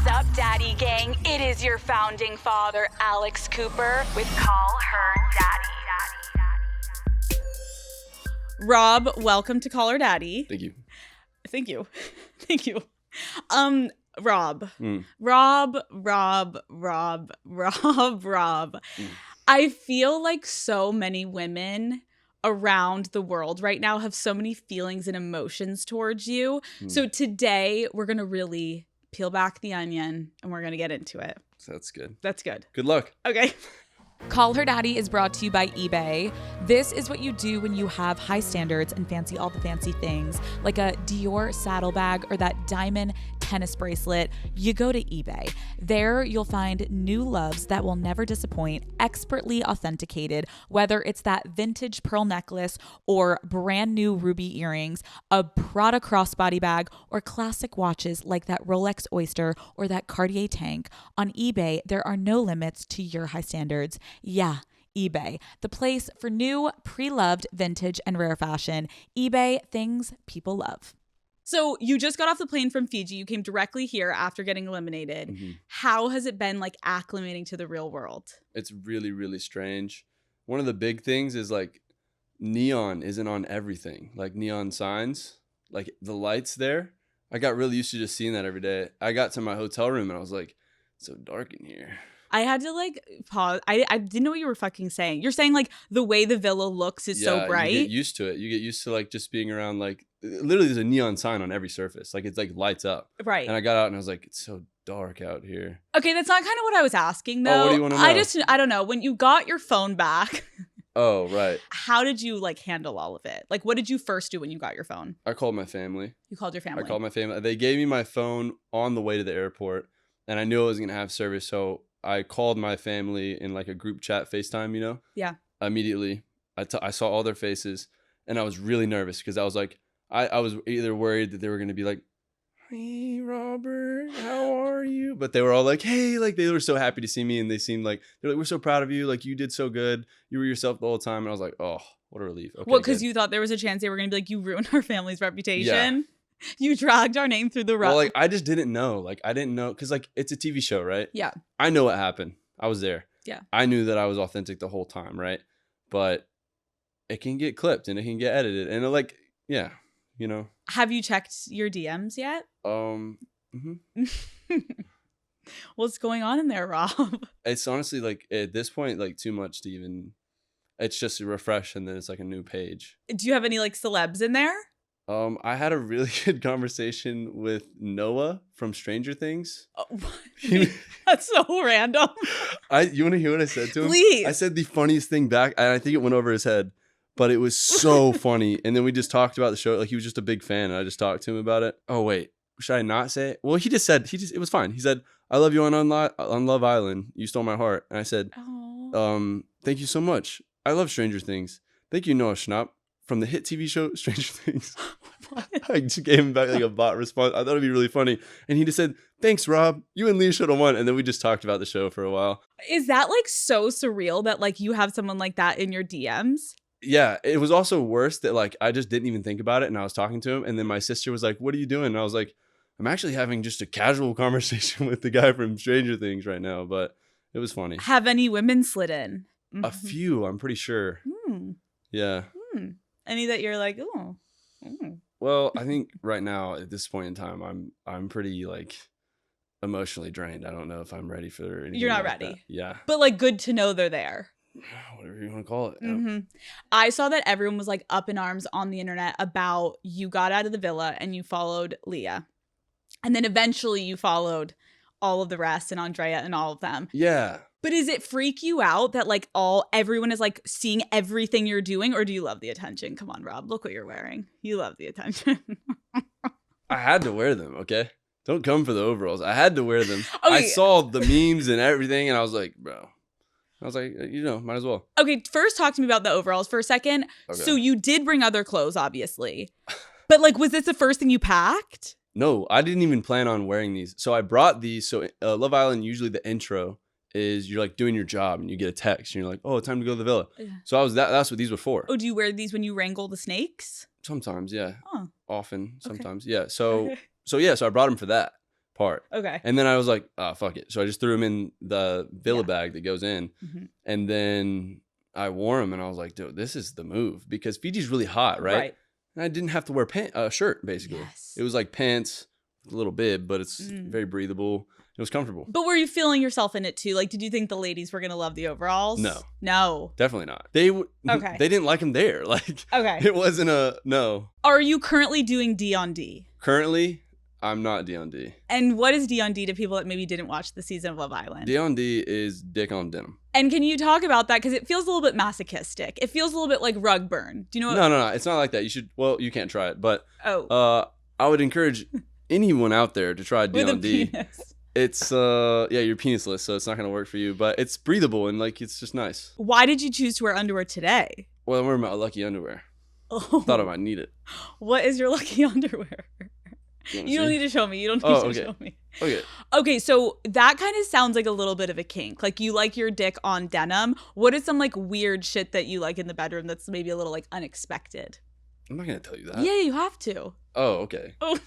up, Daddy Gang? It is your founding father, Alex Cooper, with Call Her Daddy. Rob, welcome to Call Her Daddy. Thank you. Thank you. Thank you. Rob. Rob. I feel like so many women around the world right now have so many feelings and emotions towards you. So today we're going to really peel back the onion and we're going to get into it. That's good. That's good. Good luck. Okay. Call Her Daddy is brought to you by eBay. This is what you do when you have high standards and fancy all the fancy things, like a Dior saddlebag or that diamond tennis bracelet. You go to eBay. There you'll find new loves that will never disappoint, expertly authenticated, whether it's that vintage pearl necklace or brand new ruby earrings, a Prada crossbody bag, or classic watches like that Rolex Oyster or that Cartier tank. On eBay, there are no limits to your high standards. Yeah, eBay, the place for new, pre-loved, vintage, and rare fashion. eBay, things people love. So you just got off the plane from Fiji. You came directly here after getting eliminated. Mm-hmm. How has it been like acclimating to the real world? It's really, really strange. One of the big things is like neon isn't on everything. Like neon signs, like the lights there. I got really used to just seeing that every day. I got to my hotel room and I was like, it's so dark in here. I had to like pause. I didn't know what you were fucking saying. You're saying like the way the villa looks is so bright. You get used to it. You get used to like just being around like literally there's a neon sign on every surface. Like it's like lights up. Right. And I got out and I was like, it's so dark out here. Okay, that's not kind of what I was asking though. Oh, what do you want to know? I don't know. When you got your phone back, Oh, right. how did you like handle all of it? Like what did you first do when you got your phone? I called my family. You called your family. I called my family. They gave me my phone on the way to the airport and I knew I was going to have service. So I called my family in like a group chat FaceTime, you know? Yeah. Immediately. I saw all their faces and I was really nervous because I was like, I was either worried that they were going to be like, hey, Robert, how are you? But they were all like, hey, like they were so happy to see me and they seemed like, they're like, we're so proud of you. Like you did so good. You were yourself the whole time. And I was like, oh, what a relief. Okay, well, because you thought there was a chance they were going to be like, you ruined our family's reputation. Yeah. You dragged our name through the rug. Well, like I just didn't know. Like I didn't know because like it's a TV show, right? Yeah. I know what happened. I was there. Yeah. I knew that I was authentic the whole time, right? But it can get clipped and it can get edited and like, yeah, you know. Have you checked your DMs yet? What's going on in there, Rob? It's honestly like at this point, like too much to even. It's just a refresh and then it's like a new page. Do you have any like celebs in there? I had a really good conversation with Noah from Stranger Things. Oh, that's so random. You want to hear what I said to him? Please. I said the funniest thing back, and I think it went over his head, but it was so funny. And then we just talked about the show. Like he was just a big fan, and I just talked to him about it. Oh wait, should I not say it? Well, he just it was fine. He said, "I love you on Love Island. You stole my heart." And I said, "Thank you so much. I love Stranger Things. Thank you, Noah Schnapp." From the hit TV show Stranger Things. I just gave him back like a bot response. I thought it'd be really funny. And he just said, thanks, Rob. You and Leah should have won. And then we just talked about the show for a while. Is that like so surreal that like you have someone like that in your DMs? Yeah. It was also worse that like I just didn't even think about it. And I was talking to him. And then my sister was like, what are you doing? And I was like, I'm actually having just a casual conversation with the guy from Stranger Things right now. But it was funny. Have any women slid in? A few, I'm pretty sure. Yeah. Any that you're like, oh. Well, I think right now at this point in time, I'm pretty like emotionally drained. I don't know if I'm ready for anything. You're not like ready. That. Yeah. But like good to know they're there. Whatever you want to call it. Mm-hmm. I saw that everyone was like up in arms on the internet about you got out of the villa and you followed Leah. And then eventually you followed all of the rest and Andrea and all of them. Yeah. But does it freak you out that like everyone is like seeing everything you're doing, or do you love the attention? Come on, Rob, look what you're wearing. You love the attention. I had to wear them, okay? Don't come for the overalls. I had to wear them. Okay. I saw the memes and everything, and I was like, bro. I was like, you know, might as well. Okay, first talk to me about the overalls for a second. Okay. So you did bring other clothes, obviously. But like, was this the first thing you packed? No, I didn't even plan on wearing these. So I brought these. So Love Island, usually the intro is you're like doing your job and you get a text and you're like, oh, time to go to the villa. Yeah. So that's what these were for. Oh, do you wear these when you wrangle the snakes? Sometimes, yeah. Oh. Often, sometimes, yeah. So I brought them for that. part. Okay. And then I was like, oh, fuck it. So I just threw them in the Villa Yeah. bag that goes in. Mm-hmm. And then I wore them and I was like, dude, this is the move because Fiji's really hot, right? And I didn't have to wear a shirt, basically. Yes. It was like pants, a little bib, but it's very breathable. It was comfortable. But were you feeling yourself in it too? Like, did you think the ladies were going to love the overalls? No. Definitely not. They Okay. They didn't like them there. Like, Okay. it wasn't no. Are you currently doing D on D? Currently, I'm not D on D. And what is D on D to people that maybe didn't watch the season of Love Island? D on D is dick on denim. And can you talk about that? Because it feels a little bit masochistic. It feels a little bit like rug burn. Do you know what? No. It's not like that. You should. Well, you can't try it, but Oh. I would encourage anyone out there to try D With a on D. penis. It's you're penisless, so it's not gonna work for you. But it's breathable and like it's just nice. Why did you choose to wear underwear today? Well, I'm wearing my lucky underwear. Oh. Thought I might need it. What is your lucky underwear? You don't need to show me. You don't need to show me. Okay. Okay, so that kind of sounds like a little bit of a kink. Like you like your dick on denim. What is some like weird shit that you like in the bedroom that's maybe a little like unexpected? I'm not gonna tell you that. Yeah, you have to. Oh, okay. Oh.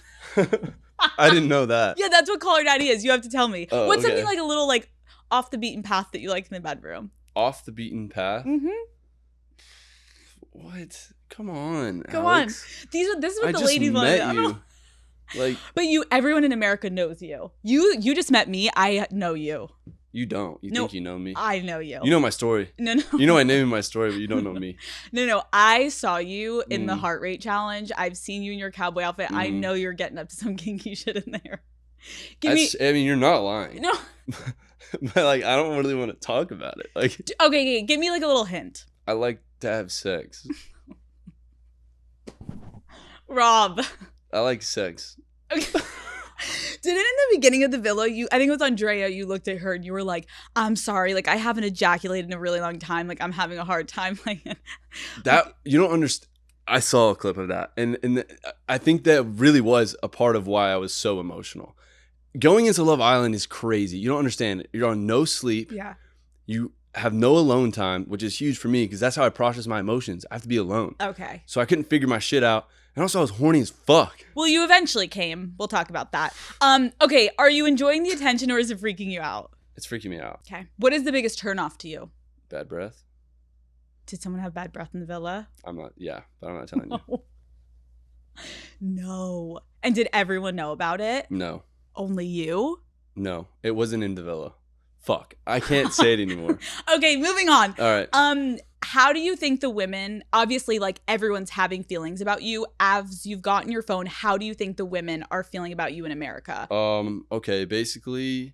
I didn't know that. Yeah, that's what Call Her Daddy is. You have to tell me. Oh, What's okay. something like a little like off the beaten path that you like in the bedroom? Off the beaten path. Mm-hmm. What? Come on. Come Alex. on. This is what I the just ladies want to met know. you. Like But everyone in America knows you. You just met me. I know you. you don't. You No, think you know me? I know you. You know my story. No. You know my name and my story, but you don't know me. No. I saw you in the Mm. heart rate challenge. I've seen you in your cowboy outfit. I Mm. know you're getting up to some kinky shit in there. I mean, you're not lying. No. But like, I don't really want to talk about it. Like, Okay, give me like a little hint. I like to have sex. Rob. I like sex. Okay. Didn't in the beginning of the villa, I think it was Andrea, you looked at her and you were like, I'm sorry, like I haven't ejaculated in a really long time. Like I'm having a hard time. Like That you don't understand. I saw a clip of that, and I think that really was a part of why I was so emotional. Going into Love Island is crazy. You don't understand it. You're on no sleep. Yeah. You have no alone time, which is huge for me because that's how I process my emotions. I have to be alone. Okay. So I couldn't figure my shit out. And also I was horny as fuck. Well, you eventually came. We'll talk about that. Okay, are you enjoying the attention or is it freaking you out? It's freaking me out. Okay. What is the biggest turnoff to you? Bad breath? Did someone have bad breath in the villa? But I'm not telling you. No. And did everyone know about it? No. Only you? No. It wasn't in the villa. Fuck. I can't say it anymore. Okay, moving on. All right. How do you think the women, obviously like everyone's having feelings about you as you've gotten your phone, how do you think the women are feeling about you in America? Okay, basically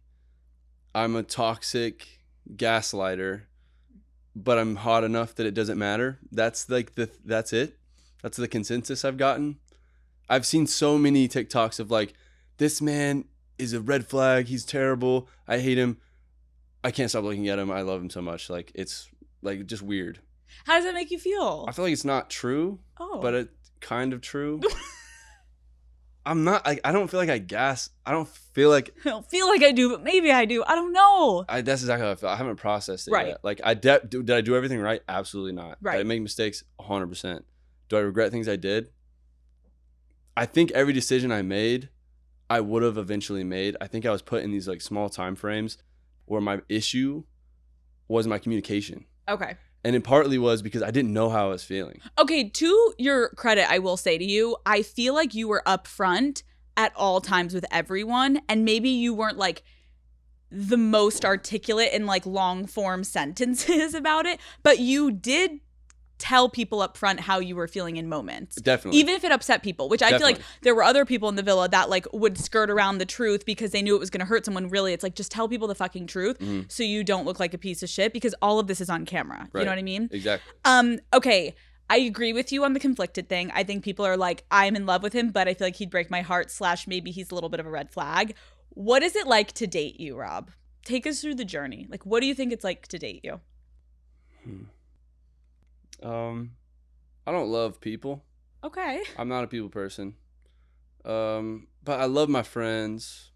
I'm a toxic gaslighter, but I'm hot enough that it doesn't matter. That's like that's it. That's the consensus I've gotten. I've seen so many TikToks of like, this man is a red flag, he's terrible, I hate him. I can't stop looking at him. I love him so much. Like it's like just weird. How does that make you feel? I feel like it's not true, but it's kind of true. I'm not like I don't feel like I gas. I don't feel like I don't feel like I do, but maybe I do. I don't know. that's exactly how I feel. I haven't processed it Right. yet. Like did I do everything right? Absolutely not. Right. Did I make mistakes? 100%. Do I regret things I did? I think every decision I made, I would have eventually made. I think I was put in these like small time frames where my issue was my communication. Okay. And it partly was because I didn't know how I was feeling. Okay, to your credit, I will say to you, I feel like you were upfront at all times with everyone, and maybe you weren't like the most articulate in like long form sentences about it, but you did tell people up front how you were feeling in moments. Definitely. Even if it upset people, which I feel like Definitely. there were other people in the villa that like would skirt around the truth because they knew it was going to hurt someone. Really, it's like just tell people the fucking truth so you don't look like a piece of shit because all of this is on camera. Right. You know what I mean? Exactly. Okay. I agree with you on the conflicted thing. I think people are like, I'm in love with him, but I feel like he'd break my heart / maybe he's a little bit of a red flag. What is it like to date you, Rob? Take us through the journey. Like, what do you think it's like to date you? I don't love people. Okay. I'm not a people person. But I love my friends.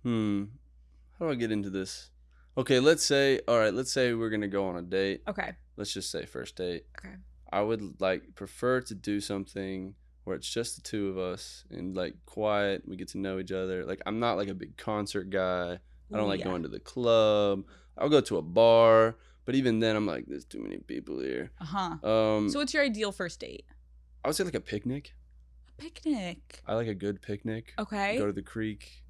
How do I get into this? Okay, let's say we're going to go on a date. Okay. Let's just say first date. Okay. I would prefer to do something where it's just the two of us and like quiet. We get to know each other. Like I'm not like a big concert guy. I don't like Yeah. going to the club. I'll go to a bar, but even then I'm like, there's too many people here. So what's your ideal first date? I would say like a picnic. A picnic. I like a good picnic. Okay. Go to the creek,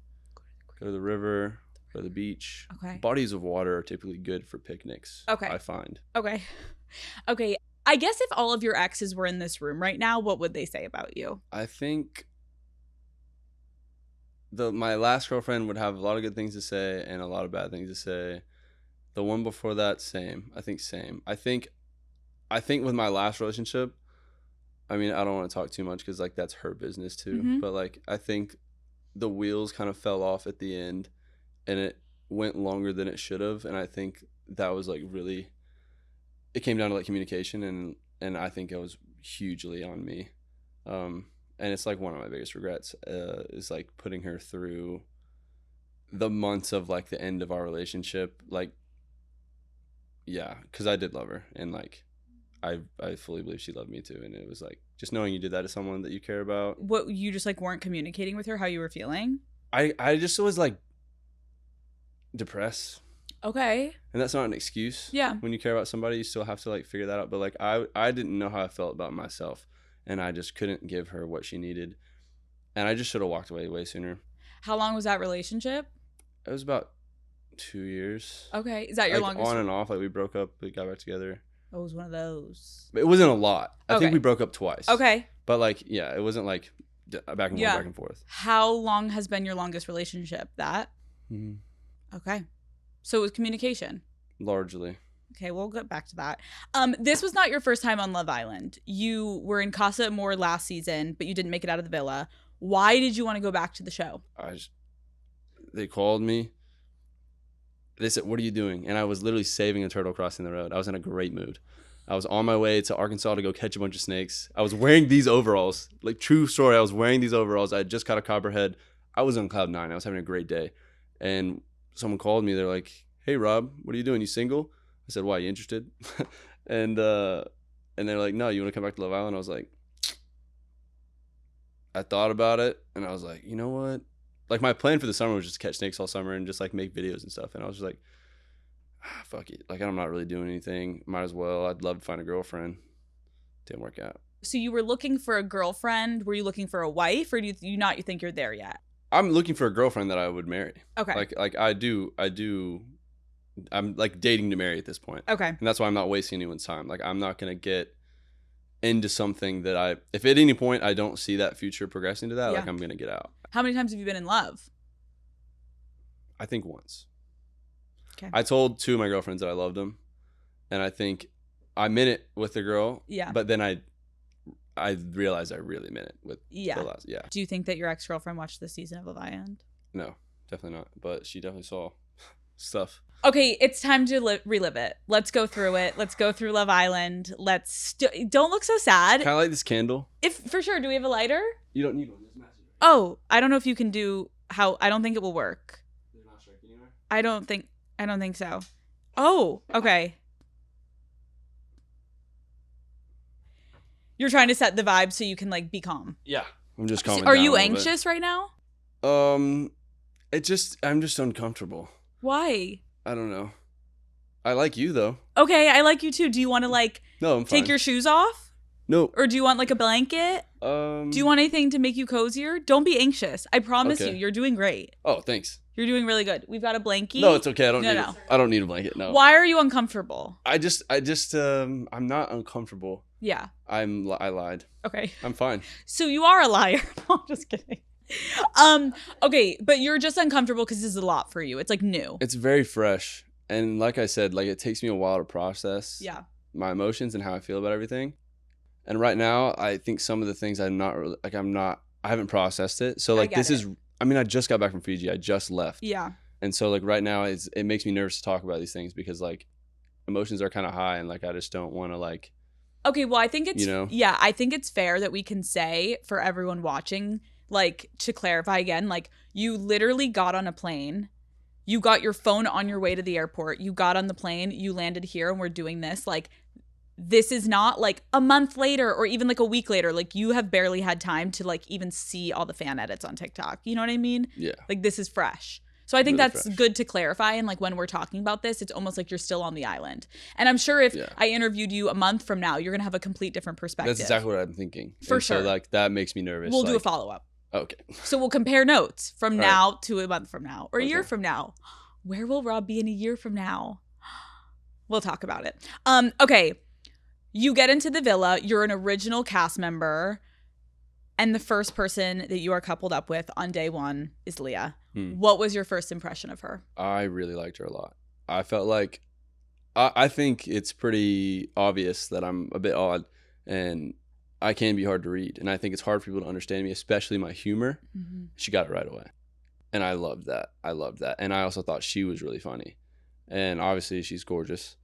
go to the river, go to the beach. Okay. Bodies of water are typically good for picnics. Okay. I find. Okay. Okay. I guess if all of your exes were in this room right now, what would they say about you? I think my last girlfriend would have a lot of good things to say and a lot of bad things to say. The one before that, same. I think same. I think with my last relationship, I mean, I don't want to talk too much because like that's her business too. Mhm. But like I think the wheels kind of fell off at the end, and it went longer than it should have. And I think that was like really, it came down to like communication, and I think it was hugely on me. And it's like one of my biggest regrets is like putting her through the months of like the end of our relationship. Like, yeah, because I did love her, and like I fully believe she loved me too. And it was like just knowing you did that to someone that you care about. What, you just like weren't communicating with her how you were feeling? I just was like depressed. Okay. And that's not an excuse. Yeah. When you care about somebody, you still have to like figure that out. But like I didn't know how I felt about myself, and I just couldn't give her what she needed. And I just should have walked away way sooner. How long was that relationship? It was about 2 years. Okay. Is that your Like longest? on and off. Like we broke up, we got back together. Oh, it was one of those. It wasn't a lot. I Okay. think we broke up twice. Okay. But like, yeah, it wasn't like back and Yeah. forth, back and forth. How long has been your longest relationship? That? Mm-hmm. Okay. So it was communication. Largely. Okay, we'll get back to that. This was not your first time on Love Island. You were in Casa Amor last season, but you didn't make it out of the villa. Why did you want to go back to the show? They called me. They said, "What are you doing?" And I was literally saving a turtle crossing the road. I was in a great mood. I was on my way to Arkansas to go catch a bunch of snakes. I was wearing these overalls. Like, true story, I was wearing these overalls. I had just caught a copperhead. I was on cloud 9. I was having a great day. And someone called me. They're like, "Hey, Rob, what are you doing? You single?" I said, "Why, you interested?" and they're like, "No, you want to come back to Love Island?" I was like, I thought about it, and I was like, you know what? Like, my plan for the summer was just to catch snakes all summer and just like make videos and stuff. And I was just like, fuck it. Like, I'm not really doing anything. Might as well. I'd love to find a girlfriend. Didn't work out. So you were looking for a girlfriend. Were you looking for a wife, or do you not think you're there yet? I'm looking for a girlfriend that I would marry. Okay. Like I do. I'm like dating to marry at this point. Okay. And that's why I'm not wasting anyone's time. Like, I'm not going to get into something that if at any point I don't see that future progressing to that, Yeah. like, I'm going to get out. How many times have you been in love? I think once. Okay. I told 2 of my girlfriends that I loved them, and I think I meant it with the girl. Yeah. But then I realized I really meant it with Yeah. the last. Yeah. Do you think that your ex-girlfriend watched this season of Love Island? No, definitely not. But she definitely saw stuff. Okay, it's time to relive it. Let's go through it. Let's go through Love Island. Don't look so sad. Kind of like this candle. If for sure, do we have a lighter? You don't need one. There's matches. Oh, I don't know if you can do how. I don't think it will work. They're not striking anywhere. I don't think so. Oh, okay. You're trying to set the vibe so you can like be calm. Yeah. I'm just calming Are down you a little bit. anxious right now? I'm just uncomfortable. Why? I don't know. I like you though. Okay, I like you too. Do you want to like No, I'm fine. take your shoes off? No. Or do you want like a blanket? Do you want anything to make you cozier? Don't be anxious. I promise Okay. you, you're doing great. Oh, thanks. You're doing really good. We've got a blankie. No, it's okay. I don't No, need no. it. I don't need a blanket. No. Why are you uncomfortable? I just I'm not uncomfortable. Yeah. I lied. Okay. I'm fine. So you are a liar. No, I'm just kidding. Okay, but you're just uncomfortable because this is a lot for you. It's like new. It's very fresh. And like I said, like, it takes me a while to process Yeah. my emotions and how I feel about everything. And right now, I think some of the things I haven't processed it. So like, get it. I just got back from Fiji. I just left. Yeah. And so like right now it makes me nervous to talk about these things because like emotions are kind of high and like I just don't want to like. Okay, well, I think it's, You know? yeah, I think it's fair that we can say for everyone watching, like, to clarify again, like, you literally got on a plane, you got your phone on your way to the airport, you got on the plane, you landed here, and we're doing this. Like, this is not like a month later or even like a week later. Like you have barely had time to like even see all the fan edits on TikTok. You know what I mean? Yeah. Like this is fresh. So I think Really that's fresh. good to clarify. And like when we're talking about this, it's almost like you're still on the island. And I'm sure if I interviewed you a month from now, you're going to have a complete different perspective. That's exactly what I'm thinking. For And sure. So like that makes me nervous. We'll do a like, follow-up. Okay. So we'll compare notes from Right. now to a month from now or a year Okay. from now. Where will Rob be in a year from now? We'll talk about it. Okay. You get into the villa. You're an original cast member. And the first person that you are coupled up with on day one is Leah. What was your first impression of her? I really liked her a lot. I felt like, I think it's pretty obvious that I'm a bit odd and I can be hard to read. And I think it's hard for people to understand me, especially my humor. She got it right away. And I loved that. And I also thought she was really funny. And obviously she's gorgeous.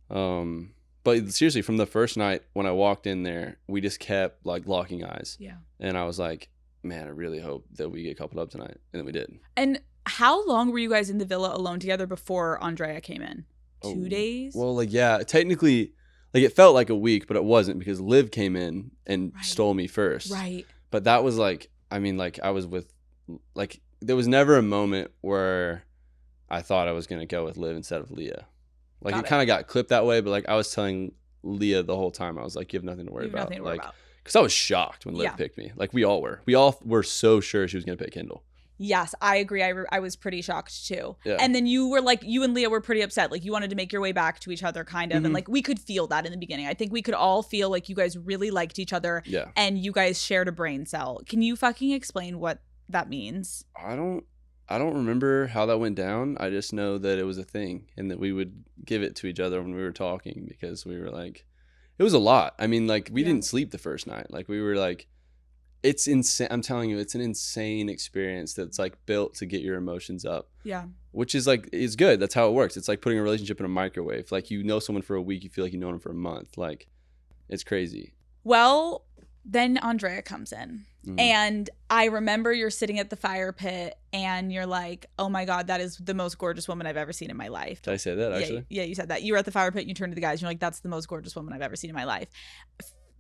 But seriously, from the first night when I walked in there, we just kept like locking eyes. Yeah. And I was like, man, I really hope that we get coupled up tonight. And then we did. And how long were you guys in the villa alone together before Andrea came in? 2 days? Well, like, yeah, technically, like it felt like a week, but it wasn't because Liv came in and stole me first. Right. But that was like, I mean, like I was with, like, there was never a moment where I thought I was going to go with Liv instead of Leah. Like it kind of got clipped that way, but like I was telling Leah the whole time, I was like, you have nothing to worry about. Because I was shocked when Liv picked me. Like we all were. We all were so sure she was going to pick Kendall. Yes, I agree. I was pretty shocked too. Yeah. And then you were like, you and Leah were pretty upset. Like you wanted to make your way back to each other kind of. And like we could feel that in the beginning. I think we could all feel like you guys really liked each other. Yeah. And you guys shared a brain cell. Can you fucking explain what that means? I don't remember how that went down. I just know that it was a thing and that we would give it to each other when we were talking because we were like, it was a lot. I mean, like we didn't sleep the first night. Like we were like, it's insane. I'm telling you, it's an insane experience that's like built to get your emotions up. Yeah. Which is like, it's good. That's how it works. It's like putting a relationship in a microwave. Like you know someone for a week, you feel like you know them for a month. Like it's crazy. Well, then Andrea comes in. And I remember you're sitting at the fire pit and you're like, oh my God, that is the most gorgeous woman I've ever seen in my life. Did I say that actually? Yeah, you said that. You were at the fire pit and you turned to the guys and you're like, that's the most gorgeous woman I've ever seen in my life.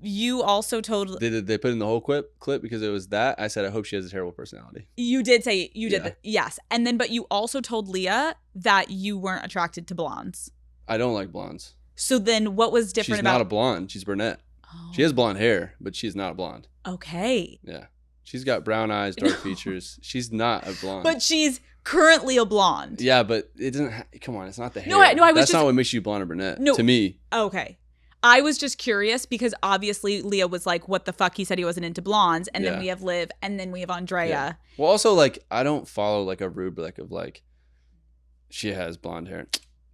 You also told... Did they put in the whole clip because it was that? I said, I hope she has a terrible personality. You did say, you did that. Yes. And then, but you also told Leah that you weren't attracted to blondes. I don't like blondes. So then what was different about... She's not a blonde. She's brunette. Oh. She has blonde hair, but she's not a blonde. Okay. Yeah. She's got brown eyes, dark features. She's not a blonde. But she's currently a blonde. Yeah, but it doesn't... come on, it's not the hair. No, I was That's not what makes you blonde or brunette, to me. Okay. I was just curious because obviously Leah was like, what the fuck? He said he wasn't into blondes. And then we have Liv and then we have Andrea. Yeah. Well, also, like, I don't follow, like, a rubric of, like, she has blonde hair.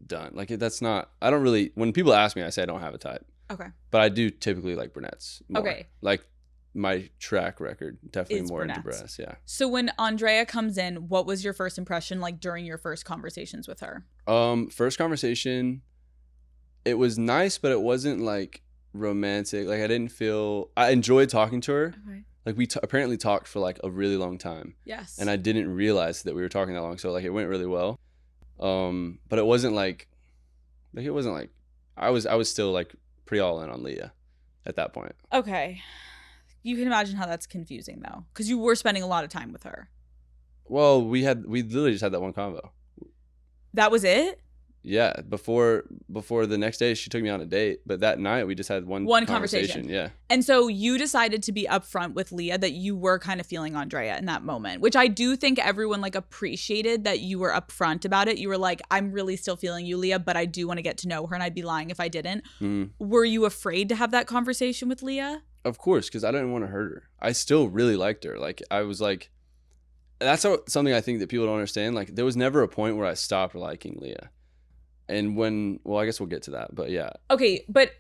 Done. Like, that's not... I don't really... When people ask me, I say I don't have a type. Okay. But I do typically like brunettes more. Okay. Like, my track record, definitely more brunettes. Into breasts, yeah. So when Andrea comes in, what was your first impression, like, during your first conversations with her? First conversation... It was nice, but it wasn't like romantic. Like I enjoyed talking to her. Okay. Like we apparently talked for like a really long time. Yes. And I didn't realize that we were talking that long. So like it went really well. But it wasn't like it wasn't like I was still like pretty all in on Leah at that point. Okay. You can imagine how that's confusing though, because you were spending a lot of time with her. Well, we literally just had that one convo. That was it? Yeah, before the next day she took me on a date, but that night we just had one conversation. Yeah. And so you decided to be upfront with Leah that you were kind of feeling Andrea in that moment, which I do think everyone like appreciated that you were upfront about it. You were like, I'm really still feeling you, Leah, but I do want to get to know her and I'd be lying if I didn't. Were you afraid to have that conversation with Leah? Of course, because I didn't want to hurt her. I still really liked her. Like I was like, that's something I think that people don't understand. Like there was never a point where I stopped liking Leah. And I guess we'll get to that, but yeah. Okay, but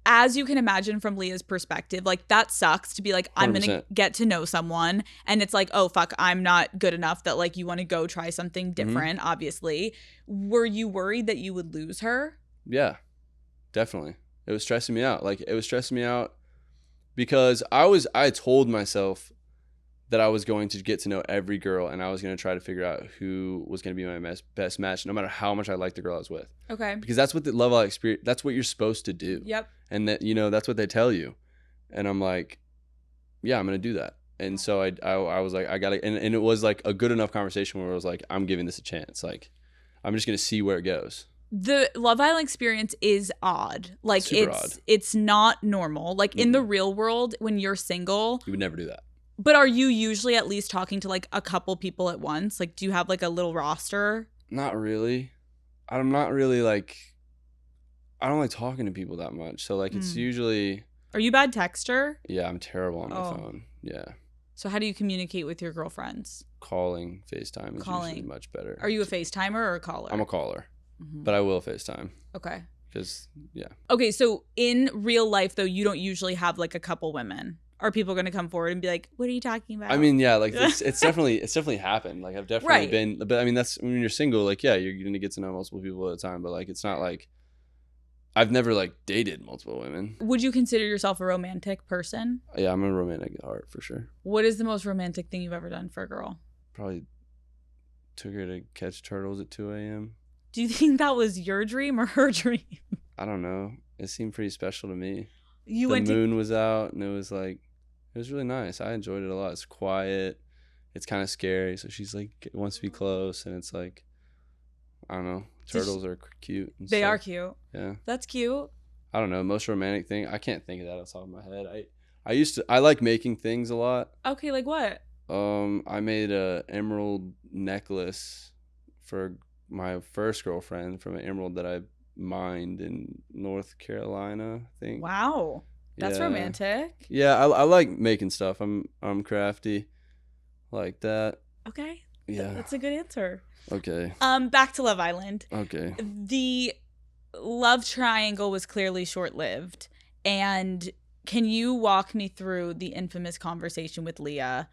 as you can imagine from Leah's perspective, like that sucks to be like, I'm 100%. Gonna get to know someone. And it's like, oh, fuck, I'm not good enough that like you want to go try something different, obviously. Were you worried that you would lose her? Yeah, definitely. It was stressing me out. Like it was stressing me out because I told myself that I was going to get to know every girl, and I was going to try to figure out who was going to be my best match, no matter how much I liked the girl I was with. Okay. Because that's what the love experience, that's what you're supposed to do. Yep. And that, that's what they tell you. And I'm like, yeah, I'm going to do that. And so I was like, I got to, and it was like a good enough conversation where I was like, I'm giving this a chance. Like, I'm just going to see where it goes. The Love Island experience is odd. Like Super odd. It's not normal. Like in the real world, when you're single, You would never do that. but are you usually at least talking to like a couple people at once? Like, do you have like a little roster? Not really. I'm not really like, I don't like talking to people that much. So like, it's usually, Are you a bad texter? yeah, I'm terrible on my Oh. phone. Yeah. So how do you communicate with your girlfriends? Calling, FaceTime is Calling. usually much better. Are you a FaceTimer or a caller? I'm a caller, Mhm. but I will FaceTime Okay. because, yeah. Okay, so in real life though, you don't usually have like a couple women. Are people going to come forward and be like, "What are you talking about?" I mean, yeah, like it's definitely happened. Like I've definitely Right. been, but I mean, that's when you're single, like, yeah, you're going to get to know multiple people at a time, but like, it's not like I've never like dated multiple women. Would you consider yourself a romantic person? Yeah, I'm a romantic at heart for sure. What is the most romantic thing you've ever done for a girl? Probably took her to catch turtles at 2 a.m. Do you think that was your dream or her dream? I don't know. It seemed pretty special to me. You The went to moon was out and it was really nice. I enjoyed it a lot. It's quiet. It's kind of scary. So she's like, wants to be close. And it's like, I don't know. Turtles are cute. And They are stuff. cute. Yeah. That's cute. I don't know. Most romantic thing. I can't think of that off the top of my head. I like making things a lot. Okay, like what? I made a emerald necklace for my first girlfriend from an emerald that I mined in North Carolina, I think. Wow. That's Yeah. romantic. Yeah, I like making stuff. I'm crafty, like that. Okay. Yeah. That's a good answer. Okay. Back to Love Island. Okay. The love triangle was clearly short-lived. And can you walk me through the infamous conversation with Leah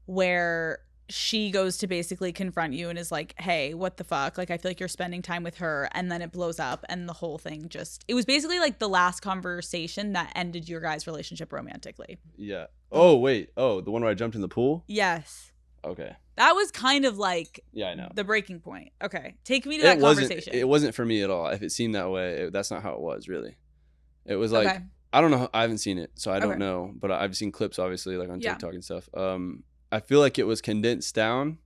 where she goes to basically confront you and is like, "Hey, what the fuck? Like, I feel like you're spending time with her," and then it blows up and the whole thing it was basically like the last conversation that ended your guys' relationship romantically. Yeah. Oh wait. Oh, the one where I jumped in the pool. Yes. Okay. That was kind of like Yeah, I know. the breaking point. Okay. Take me to that conversation. It wasn't for me at all. If it seemed that way, that's not how it was really. It was like, Okay. I don't know. I haven't seen it, so I don't Okay. know. But I've seen clips, obviously, like on Yeah. TikTok and stuff. I feel like it was condensed down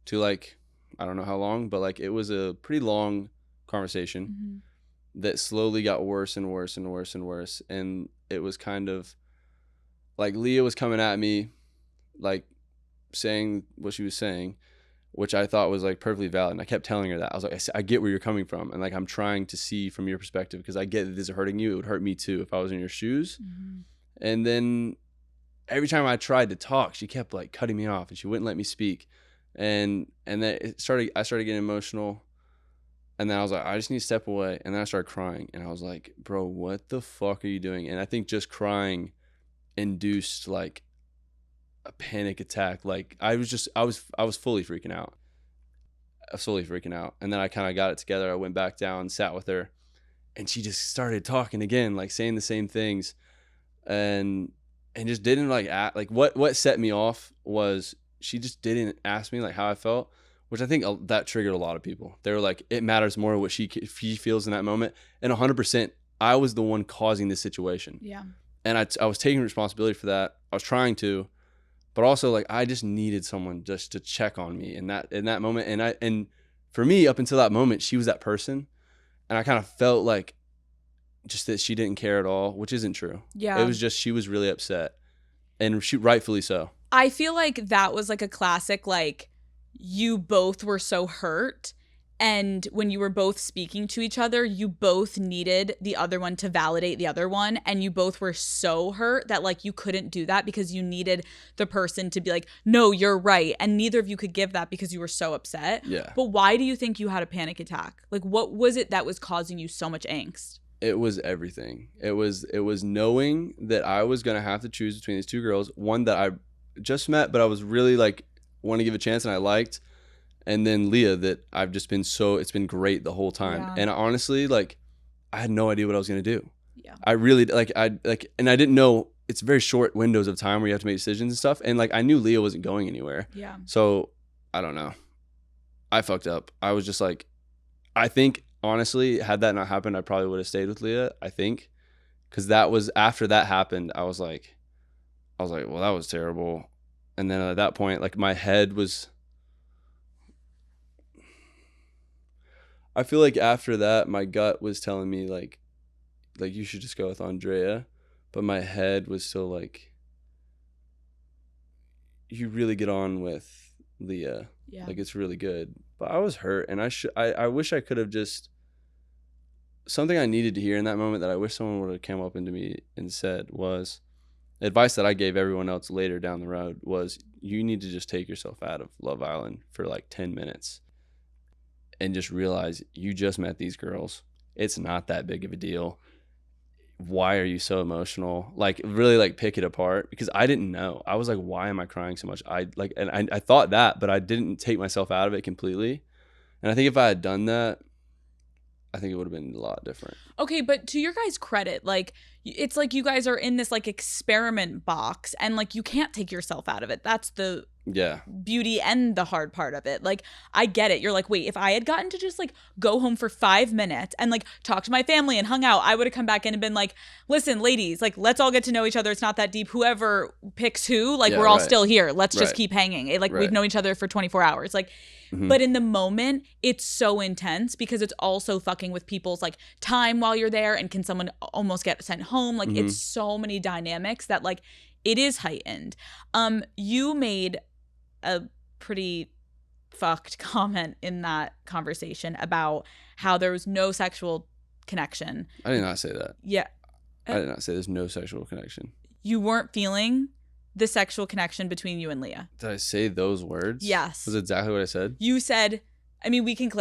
to like, I don't know how long, but like it was a pretty long conversation Mhm. that slowly got worse and worse and worse and worse. And it was kind of like Leah was coming at me, like saying what she was saying, which I thought was like perfectly valid. And I kept telling her that. I was like, I get where you're coming from. And like, I'm trying to see from your perspective because I get that this is hurting you. It would hurt me too if I was in your shoes. Mhm. And then every time I tried to talk, she kept like cutting me off and she wouldn't let me speak. And then I started getting emotional. And then I was like, I just need to step away. And then I started crying. And I was like, bro, what the fuck are you doing? And I think just crying induced like a panic attack. Like I was fully freaking out. I was fully freaking out. And then I kind of got it together. I went back down, sat with her, and she just started talking again, like saying the same things. And just didn't like act like what set me off was she just didn't ask me like how I felt, which I think that triggered a lot of people. They were like, it matters more what she feels in that moment. And 100%, I was the one causing this situation. Yeah. And I was taking responsibility for that. I was trying to, but also like I just needed someone just to check on me in that moment. And for me, up until that moment, she was that person, and I kind of felt like just that she didn't care at all, which isn't true. Yeah. It was just she was really upset, and she rightfully so. I feel like that was like a classic, like you both were so hurt, and when you were both speaking to each other, you both needed the other one to validate the other one, and you both were so hurt that like you couldn't do that because you needed the person to be like, no, you're right, and neither of you could give that because you were so upset. Yeah. But why do you think you had a panic attack? Like, what was it that was causing you so much angst? It was everything. It was knowing that I was gonna have to choose between these two girls, one that I just met, but I was really like want to give a chance and I liked, and then Leah that I've just been it's been great the whole time. Yeah. And honestly, like I had no idea what I was gonna do. Yeah. I really and I didn't know it's very short windows of time where you have to make decisions and stuff. And like, I knew Leah wasn't going anywhere. Yeah. So I don't know. I fucked up. I was just like, I think honestly, had that not happened, I probably would have stayed with Leah. I think, because that was after that happened. I was like, well, that was terrible. And then at that point, like my head was. I feel like after that, my gut was telling me like you should just go with Andrea, but my head was still like, you really get on with Leah. Yeah. Like, it's really good. But I was hurt, and I wish I could have just, something I needed to hear in that moment that I wish someone would have come up into me and said was, advice that I gave everyone else later down the road was, you need to just take yourself out of Love Island for like 10 minutes and just realize you just met these girls. It's not that big of a deal. Why are you so emotional? Like, really like pick it apart, because I didn't know. I was like, why am I crying so much? I thought that, but I didn't take myself out of it completely. And I think if I had done that, I think it would have been a lot different. Okay, but to your guys' credit, like, it's like you guys are in this like experiment box, and like you can't take yourself out of it. That's the beauty and the hard part of it. Like, I get it. You're like, wait, if I had gotten to just like go home for 5 minutes and like talk to my family and hung out, I would have come back in and been like, listen, ladies, like, let's all get to know each other. It's not that deep. Whoever picks who, like, we're all still here. Let's just keep hanging. Like, we've known each other for 24 hours. Like, but in the moment, it's so intense because it's also fucking with people's like time while you're there, and can someone almost get sent home? Like, it's so many dynamics that like it is heightened. You made a pretty fucked comment in that conversation about how there was no sexual connection. I did not say that. Yeah. I did not say there's no sexual connection. You weren't feeling the sexual connection between you and Leah. Did I say those words? Yes. Was it exactly what I said? You said, I mean, we can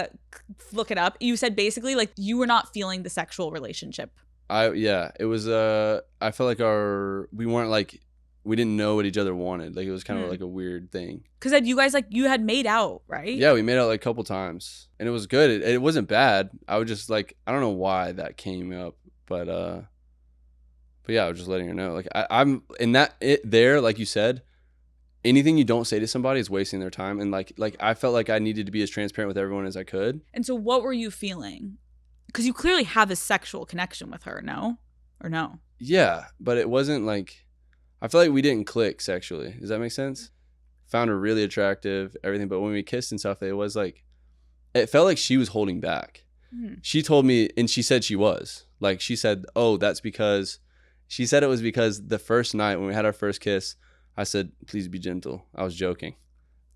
look it up. You said basically like you were not feeling the sexual relationship. It was I felt like we weren't like, we didn't know what each other wanted. Like, it was kind of like a weird thing. Because you guys, like, you had made out, right? Yeah, we made out like a couple times, and it was good. It wasn't bad. I was just like, I don't know why that came up, but yeah, I was just letting her know. Like, I'm in that there, like you said, anything you don't say to somebody is wasting their time. And like I felt like I needed to be as transparent with everyone as I could. And so what were you feeling? Because you clearly have a sexual connection with her, no? Or no? Yeah, but it wasn't like, I feel like we didn't click sexually. Does that make sense? Found her really attractive, everything. But when we kissed and stuff, it was like, it felt like she was holding back. She told me, and she said she was. Like, she said, oh, that's because, she said it was because the first night when we had our first kiss, I said, please be gentle. I was joking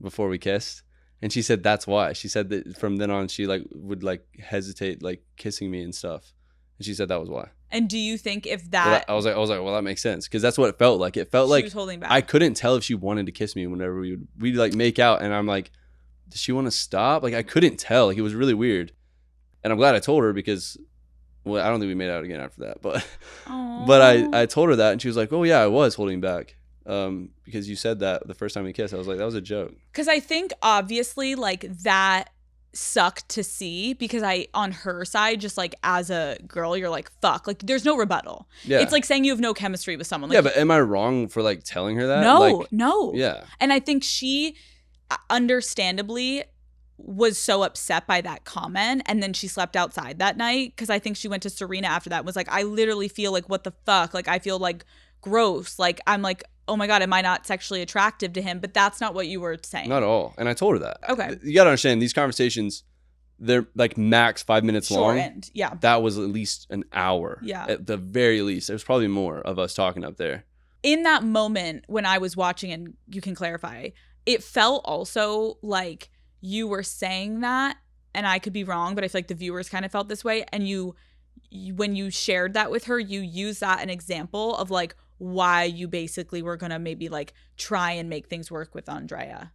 before we kissed. And she said that's why. She said that from then on, she like would like hesitate like kissing me and stuff. And she said that was why. And do you think if that... I was like, well, that makes sense. Because that's what it felt like. It felt like she was holding back. I couldn't tell if she wanted to kiss me whenever we'd like make out. And I'm like, does she want to stop? Like, I couldn't tell. Like, it was really weird. And I'm glad I told her because, well, I don't think we made out again after that. But but I told her that, and she was like, oh, yeah, I was holding back. Because you said that the first time we kissed. I was like, that was a joke. Because I think, obviously, like, that sucked to see, because on her side, just like as a girl, you're like, fuck, like there's no rebuttal. Yeah. It's like saying you have no chemistry with someone. Like, yeah, but am I wrong for like telling her that? No. Yeah. And I think she understandably was so upset by that comment, and then she slept outside that night, because I think she went to Serena after that and was like, I literally feel like, what the fuck? Like, I feel like gross. Like, I'm like, oh my God, am I not sexually attractive to him? But that's not what you were saying. Not at all. And I told her that. Okay. You got to understand, these conversations, they're like max 5 minutes long. Short end. Yeah. That was at least an hour. Yeah. At the very least. There was probably more of us talking up there. In that moment when I was watching, and you can clarify, it felt also like you were saying that, and I could be wrong, but I feel like the viewers kind of felt this way. And you when you shared that with her, you used that an example of like why you basically were going to maybe like try and make things work with Andrea.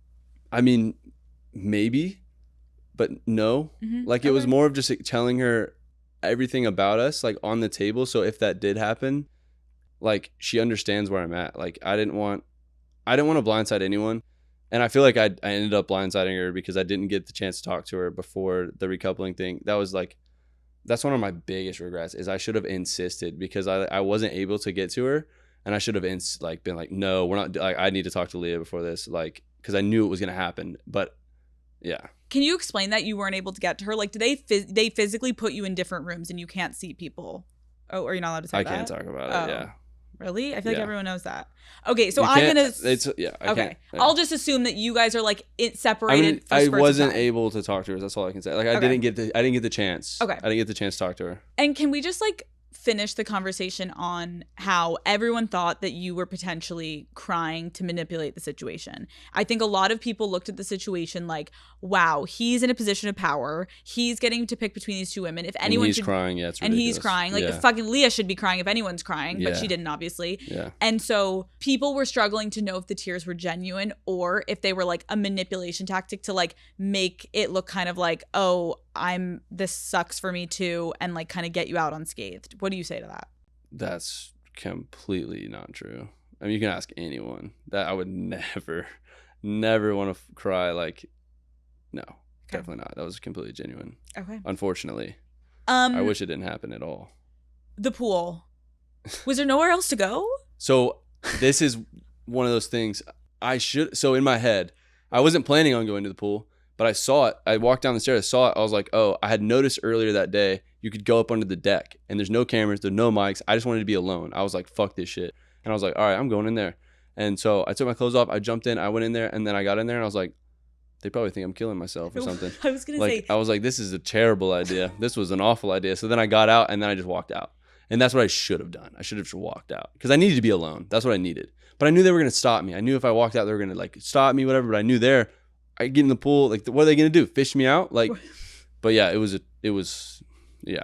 I mean, maybe, but no. Mm-hmm. Like, it was more of just like telling her everything about us, like, on the table. So if that did happen, like, she understands where I'm at. Like, I didn't want to blindside anyone. And I feel like I ended up blindsiding her because I didn't get the chance to talk to her before the recoupling thing. That was like, that's one of my biggest regrets, is I should have insisted, because I wasn't able to get to her. And I should have been like, no, we're not, like, I need to talk to Leah before this, like, because I knew it was going to happen. But yeah. Can you explain that you weren't able to get to her? Like, do they physically put you in different rooms and you can't see people? Oh, are you not allowed to say that? I can't talk about it. Yeah. Really? I feel like Yeah. everyone knows that. Okay, so You I'm can't- gonna. I Okay, can't. Yeah. I'll just assume that you guys are like separated. I mean, for I spurts of wasn't time. able to talk to her. That's all I can say. Like, I Okay. didn't get the chance. Okay. I didn't get the chance to talk to her. And can we just like finish the conversation on how everyone thought that you were potentially crying to manipulate the situation? I think a lot of people looked at the situation like, wow, he's in a position of power. He's getting to pick between these two women. If anyone and he's should, crying, yeah, it's and ridiculous. he's crying. Like, yeah. fucking Leah should be crying if anyone's crying, but Yeah. she didn't, obviously. Yeah. And so people were struggling to know if the tears were genuine or if they were like a manipulation tactic to like make it look kind of like, oh, this sucks for me too, and like kind of get you out unscathed. What do you say to that? That's completely not true. I mean, you can ask anyone. That I would never want to cry. Like, no, definitely not. That was completely genuine. Okay. Unfortunately, I wish it didn't happen at all. The pool. Was there nowhere else to go? So this is one of those things so in my head, I wasn't planning on going to the pool, but I saw it. I walked down the stairs, I saw it. I was like, oh, I had noticed earlier that day, you could go up under the deck and there's no cameras, there's no mics. I just wanted to be alone. I was like, fuck this shit. And I was like, all right, I'm going in there. And so I took my clothes off. I jumped in, I went in there, and then I got in there and I was like, they probably think I'm killing myself or something. I was going to Like, say. I was like, this is a terrible idea. This was an awful idea. So then I got out and then I just walked out. And that's what I should have done. I should have just walked out because I needed to be alone. That's what I needed. But I knew they were going to stop me. I knew if I walked out, they were going to like stop me, whatever. But I knew I get in the pool. Like, what are they going to do? Fish me out? Like, but yeah, it was, yeah.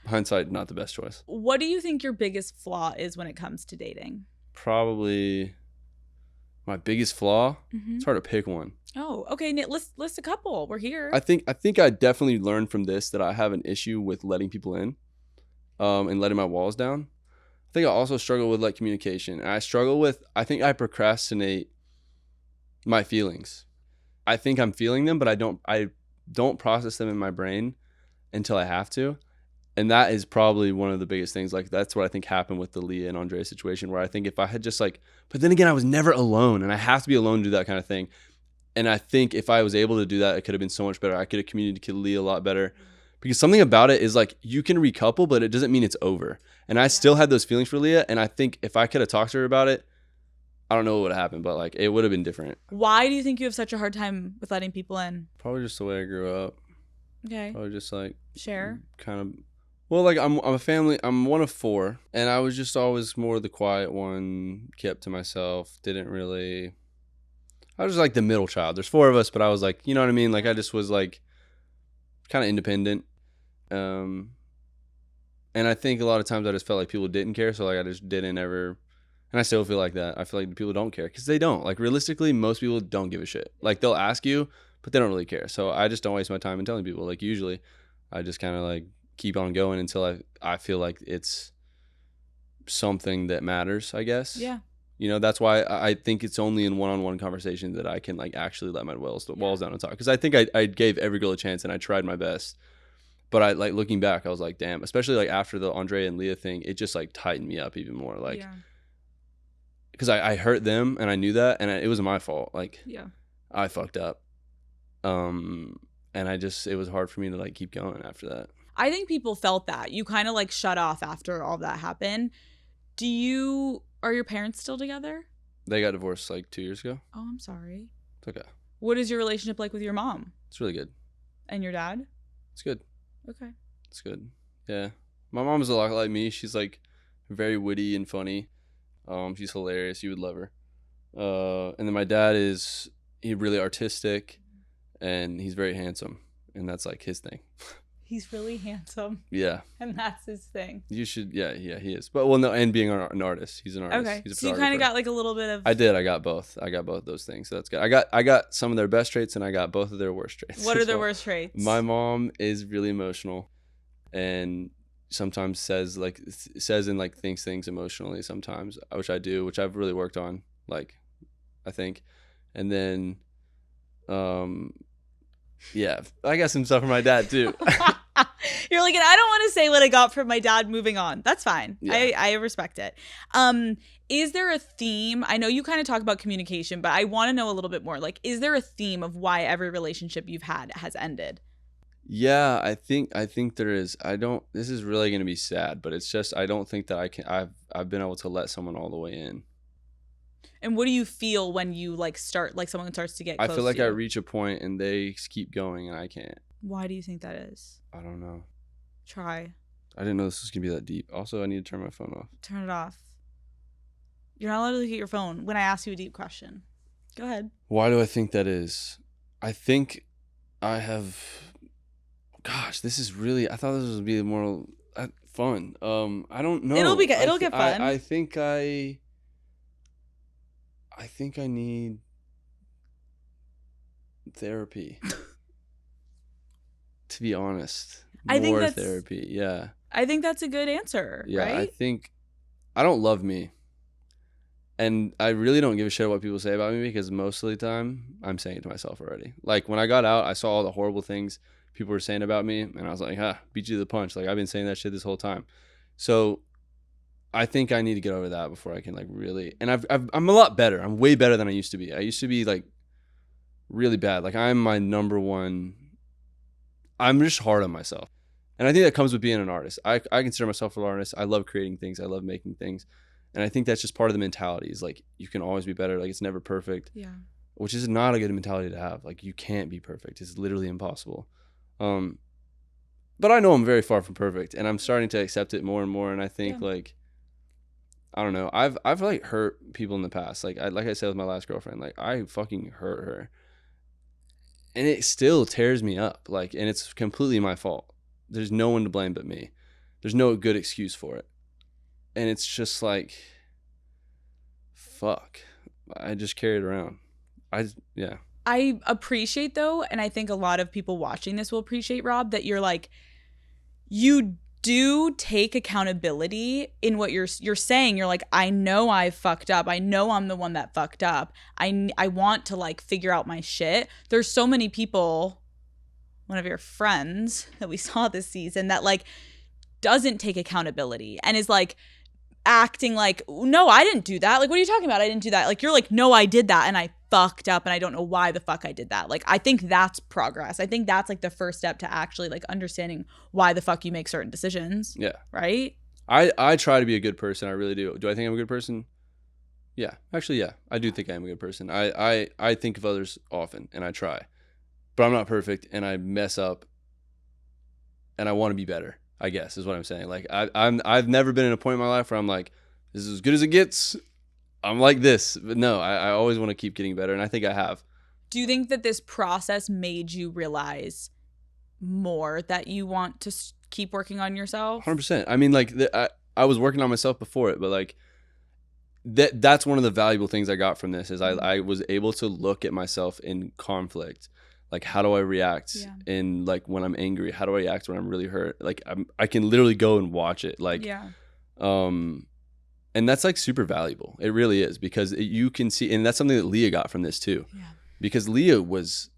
Hindsight, not the best choice. What do you think your biggest flaw is when it comes to dating? Probably my biggest flaw. Mm-hmm. It's hard to pick one. Oh, okay. List a couple. We're here. I think I definitely learned from this that I have an issue with letting people in, and letting my walls down. I think I also struggle with like communication. And I think I procrastinate my feelings. I think I'm feeling them, but I don't process them in my brain until I have to. And that is probably one of the biggest things. Like, that's what I think happened with the Leah and Andrea situation, where I think if I had just like, but then again, I was never alone, and I have to be alone to do that kind of thing. And I think if I was able to do that, it could have been so much better. I could have communicated Leah a lot better, because something about it is like, you can recouple, but it doesn't mean it's over. And I still had those feelings for Leah. And I think if I could have talked to her about it, I don't know what would have happened, but like, it would have been different. Why do you think you have such a hard time with letting people in? Probably just the way I grew up. Okay. Probably just like Share. kind of, well, like I'm one of four, and I was just always more the quiet one, kept to myself, I was just like the middle child. There's four of us, but I was like, you know what I mean? Like, I just was like kind of independent. And I think a lot of times I just felt like people didn't care. So like, I just didn't ever, and I still feel like that. I feel like people don't care because they don't. Like, realistically, most people don't give a shit. Like, they'll ask you, but they don't really care. So I just don't waste my time in telling people. Like, usually I just kind of like keep on going until I feel like it's something that matters, I guess. Yeah. You know, that's why I think it's only in one-on-one conversations that I can like actually let my walls down and talk. Because I think I gave every girl a chance and I tried my best. But I like, looking back, I was like, damn, especially like after the Andrea and Leah thing, it just like tightened me up even more. Like, because I hurt them and I knew that, and it wasn't my fault. Like, Yeah. I fucked up. And it was hard for me to like keep going after that. I think people felt that. You kind of like shut off after all that happened. Are your parents still together? They got divorced like 2 years ago. Oh, I'm sorry. It's okay. What is your relationship like with your mom It's really good. and your dad? It's good. Okay. It's good. Yeah. My mom is a lot like me. She's like very witty and funny. She's hilarious. You would love her. And then my dad he's really artistic, and he's very handsome, and that's like his thing. He's really handsome, Yeah. and that's his thing. You should. Yeah, he is. But well, no, and being an artist, he's an artist. Okay. He's a So you kind of photographer. got like a little bit of. I did. I got both. I got both those things. So that's good. I got some of their best traits, and I got both of their worst traits. What are their So worst traits? My mom is really emotional, and sometimes says and like thinks things emotionally sometimes, which I do, which I've really worked on, like, I think. And then yeah, I got some stuff from my dad too. You're like, and I don't want to say what I got from my dad moving on. That's fine. Yeah. I respect it. Is there a theme? I know you kind of talk about communication, but I want to know a little bit more. Like, is there a theme of why every relationship you've had has ended? Yeah, I think there is. This is really going to be sad, but it's just I don't think that I've been able to let someone all the way in. And what do you feel when you like start, like someone starts to get close I feel like to I you? reach a point and they keep going and I can't. Why do you think that is? I don't know. Try. I didn't know this was going to be that deep. Also, I need to turn my phone off. Turn it off. You're not allowed to look at your phone when I ask you a deep question. Go ahead. Why do I think that is? I think I have. Gosh, this is really. I thought this would be more fun. I don't know. It'll get fun. I think I need therapy. To be honest, I think more that's- therapy. Yeah. I think that's a good answer, Yeah, I right? think I don't love me. And I really don't give a shit what people say about me because most of the time I'm saying it to myself already. Like when I got out, I saw all the horrible things people were saying about me and I was like, beat you to the punch. Like I've been saying that shit this whole time. So I think I need to get over that before I can like really, and I'm a lot better. I'm way better than I used to be. I used to be like really bad. Like I'm my number one. I'm just hard on myself. And I think that comes with being an artist. I consider myself an artist. I love creating things. I love making things. And I think that's just part of the mentality is like, you can always be better. Like it's never perfect, Yeah. which is not a good mentality to have. Like you can't be perfect. It's literally impossible. But I know I'm very far from perfect and I'm starting to accept it more and more. And I think like, I don't know. I've like hurt people in the past. Like I said with my last girlfriend, like I fucking hurt her. And it still tears me up. Like, and it's completely my fault. There's no one to blame but me. There's no good excuse for it. And it's just like, fuck. I just carry it around. Yeah. I appreciate though, and I think a lot of people watching this will appreciate, Rob, that you're like, you do take accountability in what you're saying. You're like, I know I fucked up. I know I'm the one that fucked up. I want to like figure out my shit. There's so many people, one of your friends that we saw this season that like doesn't take accountability and is like acting like, no, I didn't do that. Like, what are you talking about? I didn't do that. Like, you're like, no, I did that and I fucked up and I don't know why the fuck I did that. Like, I think that's progress. I think that's like the first step to actually like understanding why the fuck you make certain decisions. Yeah. Right? I try to be a good person. I really do. Do I think I'm a good person? Yeah. Actually, yeah. I do think I'm a good person. I think of others often and I try. But I'm not perfect and I mess up and I want to be better, I guess is what I'm saying. Like I've never been in a point in my life where I'm like, this is as good as it gets. I'm like this. But no, I always want to keep getting better and I think I have. Do you think that this process made you realize more that you want to keep working on yourself? 100%. I mean, like I was working on myself before it, but like that's one of the valuable things I got from this is I was able to look at myself in conflict. Like, how do I react in like when I'm angry? How do I react when I'm really hurt? Like I can literally go and watch it. Like, and that's like super valuable. It really is because you can see, and that's something that Leah got from this too. Yeah. Because Leah was,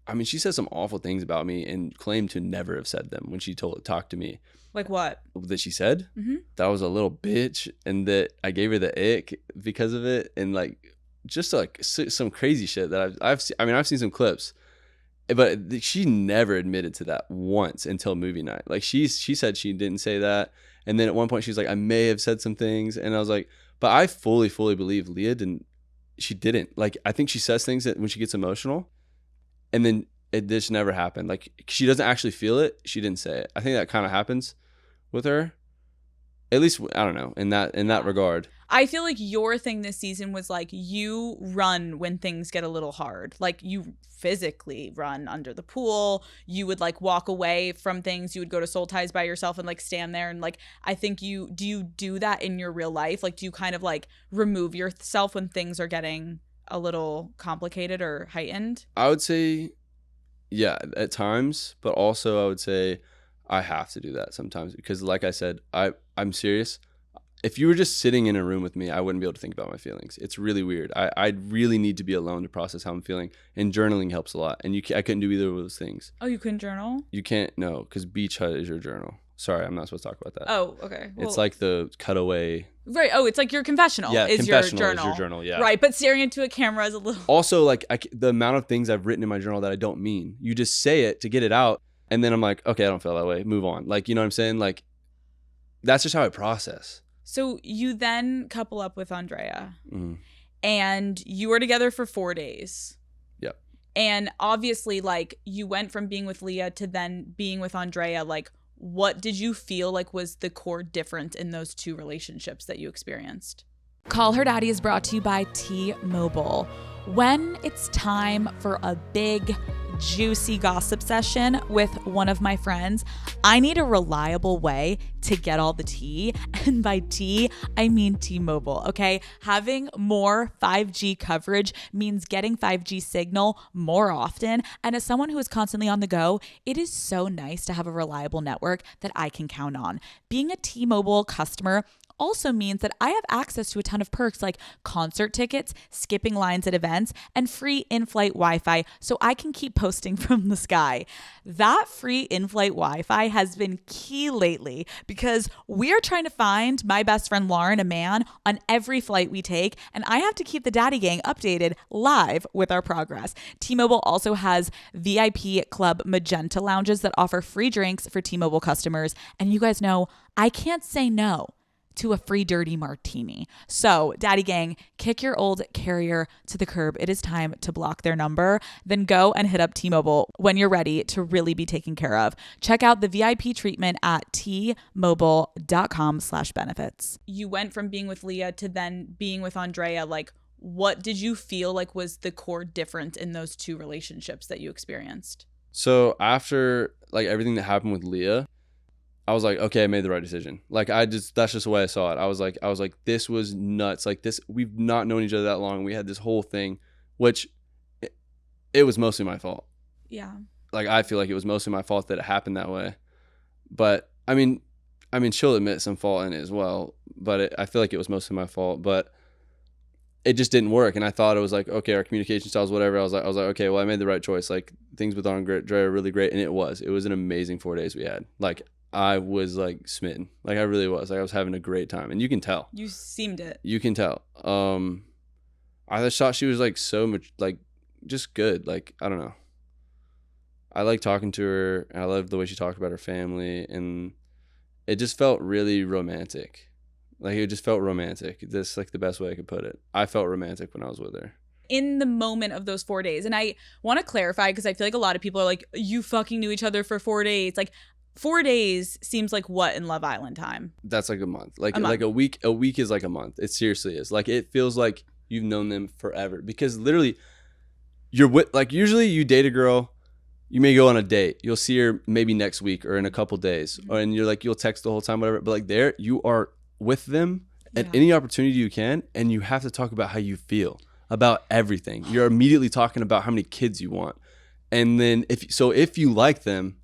I mean, she said some awful things about me and claimed to never have said them when she talked to me. Like what? That she said that I was a little bitch and that I gave her the ick because of it, and like just like some crazy shit that I've seen. I mean, I've seen some clips, but she never admitted to that once until movie night. Like she said she didn't say that, and then at one point she's like, I may have said some things, and I was like, but I fully believe Leah didn't. She didn't. Like I think she says things that when she gets emotional, and then it just never happened. Like she doesn't actually feel it. She didn't say it. I think that kind of happens with her, at least I don't know in that regard. I feel like your thing this season was like you run when things get a little hard. Like you physically run under the pool. You would like walk away from things. You would go to Soul Ties by yourself and like stand there and like I think you do that in your real life? Like do you kind of like remove yourself when things are getting a little complicated or heightened? I would say yeah, at times, but also I would say I have to do that sometimes because like I said, I'm serious. if you were just sitting in a room with me, I wouldn't be able to think about my feelings. It's really weird. I really need to be alone to process how I'm feeling, and journaling helps a lot. And I couldn't do either of those things. Oh, you couldn't journal? You can't, no, because beach hut is your journal. Sorry, I'm not supposed to talk about that. Oh, okay. Well, it's like the cutaway. Right. Oh, it's like your confessional. Yeah, is confessional your journal. is your journal. Yeah. Right, but staring into a camera is a little. Also, like the amount of things I've written in my journal that I don't mean. You just say it to get it out, and then I'm like, okay, I don't feel that way. Move on. Like, you know what I'm saying? Like, that's just how I process. So you then couple up with Andrea, Mm-hmm. and you were together for 4 days. Yep. And obviously, like, you went from being with Leah to then being with Andrea. Like, what did you feel like was the core difference in those two relationships that you experienced? Call Her Daddy is brought to you by T-Mobile. When it's time for a big, juicy gossip session with one of my friends, I need a reliable way to get all the tea. And by tea, I mean T-Mobile, okay? Having more 5G coverage means getting 5G signal more often. And as someone who is constantly on the go, it is so nice to have a reliable network that I can count on. Being a T-Mobile customer also means that I have access to a ton of perks like concert tickets, skipping lines at events, and free in-flight Wi-Fi so I can keep posting from the sky. That free in-flight Wi-Fi has been key lately because we're trying to find my best friend Lauren a man on every flight we take, and I have to keep the Daddy Gang updated live with our progress. T-Mobile also has VIP Club Magenta lounges that offer free drinks for T-Mobile customers, and you guys know I can't say no to a free dirty martini. So, Daddy Gang, kick your old carrier to the curb. It is time to block their number. Then go and hit up T-Mobile when you're ready to really be taken care of. Check out the VIP treatment at tmobile.com/benefits. You went from being with Leah to then being with Andrea. Like, what did you feel like was the core difference in those two relationships that you experienced? So after like everything that happened with Leah, I was like, okay, I made the right decision. Like that's just the way I saw it. I was like, this was nuts. Like this, we've not known each other that long. We had this whole thing, which it was mostly my fault. Yeah. Like, I feel like it was mostly my fault that it happened that way. But I mean, she'll admit some fault in it as well, but I feel like it was mostly my fault, but it just didn't work. And I thought it was like, okay, our communication styles, whatever. I was like, okay, well, I made the right choice. Like things with Andrea are really great. And it was an amazing 4 days we had. Like, I was like smitten. Like I really was. Like I was having a great time, and you can tell. You seemed it. You can tell. I just thought she was like so much like just good. Like I don't know. I like talking to her, and I love the way she talked about her family, and it just felt really romantic. Like it just felt romantic. That's like the best way I could put it. I felt romantic when I was with her. In the moment of those 4 days, and I want to clarify because I feel like a lot of people are like, you fucking knew each other for 4 days. Like 4 days seems like what in Love Island time? That's like a month. Like a week. A week is like a month. It seriously is. Like it feels like you've known them forever because literally you're with, like usually you date a girl, you may go on a date. You'll see her maybe next week or in a couple days, and you're like, you'll text the whole time, whatever. But like there, you are with them at any opportunity you can, and you have to talk about how you feel about everything. You're immediately talking about how many kids you want, and then if you like them,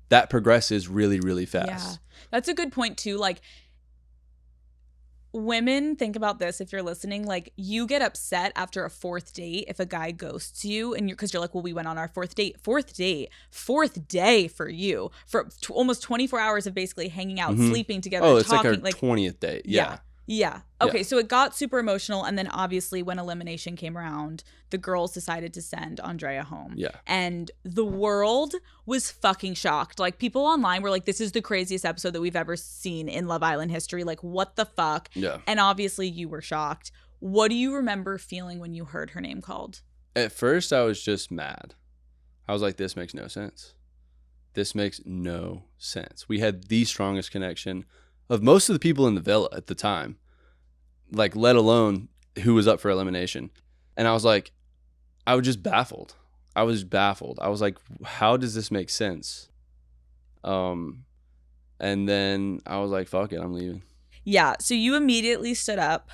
that progresses really, really fast. Yeah, that's a good point too. Like, women, think about this if you're listening. Like, you get upset after a fourth date if a guy ghosts you, and because you're like, well, we went on our fourth day for you for almost 24 hours of basically hanging out, sleeping together, oh, it's talking, like our 20th date. Yeah. Okay, so it got super emotional, and then obviously when elimination came around, the girls decided to send Andrea home. Yeah. And the world was fucking shocked. Like, people online were like, this is the craziest episode that we've ever seen in Love Island history. Like, what the fuck? Yeah. And obviously you were shocked. What do you remember feeling when you heard her name called? At first, I was just mad. I was like, this makes no sense. This makes no sense. We had the strongest connection of most of the people in the villa at the time, like let alone who was up for elimination. And I was like, I was just baffled. I was like, how does this make sense? And then I was like, fuck it, I'm leaving. Yeah, so you immediately stood up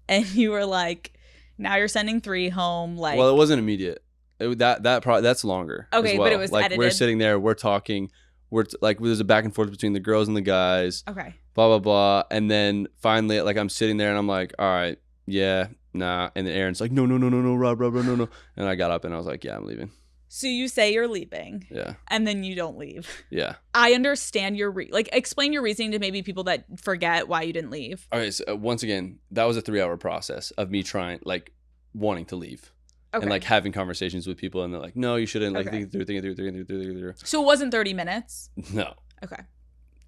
and you were like, now you're sending 3 home. Like, well, it wasn't immediate. That's longer. Okay, as well. but it was like edited. We're sitting there, we're talking. where it's like there's a back and forth between the girls and the guys. Okay. Blah blah blah, and then finally, like I'm sitting there and I'm like, all right, yeah, nah, and then Aaron's like, no, Rob, no, and I got up and I was like, yeah, I'm leaving. So you say you're leaving. Yeah. And then you don't leave. Yeah. I understand your explain your reasoning to maybe people that forget why you didn't leave. All right. So once again, that was a 3-hour process of me trying, like, wanting to leave. Okay. And like having conversations with people, and they're like, no, you shouldn't. Like, Okay. think it through. So it wasn't 30 minutes? No. Okay.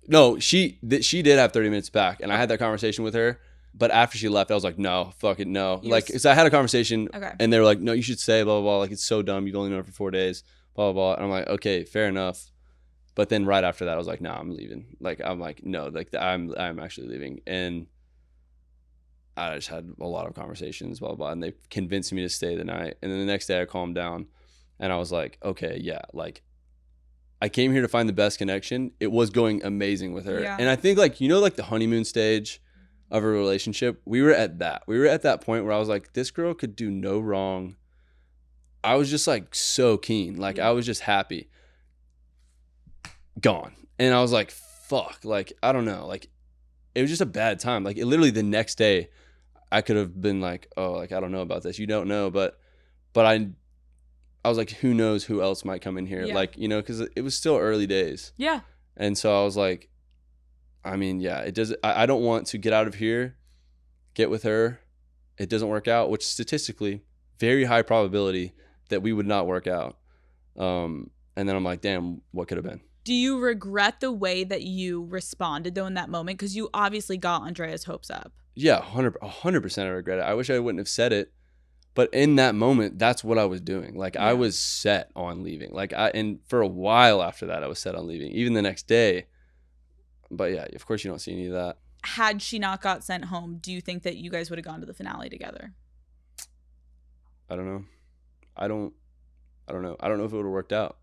No, she did have 30 minutes back, and I had that conversation with her. But after she left, I was like, no, fuck it, no. So I had a conversation, and they were like, no, you should stay, blah, blah, blah. Like, it's so dumb. You've only known her for 4 days, blah, blah, blah. And I'm like, okay, fair enough. But then right after that, I was like, no, I'm leaving. Like, I'm like, no, like, I'm actually leaving. And I just had a lot of conversations, blah, blah, blah. And they convinced me to stay the night. And then the next day I calmed down, and I was like, okay, yeah, like, I came here to find the best connection. It was going amazing with her. Yeah. And I think, like, like the honeymoon stage of a relationship, we were at that point where I was like, this girl could do no wrong. I was just like so keen. Like, I was just happy. Gone. And I was like, fuck, like, I don't know. Like, it was just a bad time. Like, it literally the next day I could have been like, oh, like, I don't know about this. You don't know. But I was like, who knows who else might come in here? Yeah. Like, because it was still early days. Yeah. And so I was like, I mean, yeah, it does. I don't want to get out of here, get with her. It doesn't work out, which statistically, very high probability that we would not work out. And then I'm like, damn, what could have been? Do you regret the way that you responded though in that moment? Because you obviously got Andrea's hopes up. Yeah, 100% I regret it. I wish I wouldn't have said it. But in that moment, that's what I was doing. Like, I was set on leaving. Like, and for a while after that, I was set on leaving, even the next day. But yeah, of course you don't see any of that. Had she not got sent home, do you think that you guys would have gone to the finale together? I don't know. I don't know. I don't know if it would have worked out.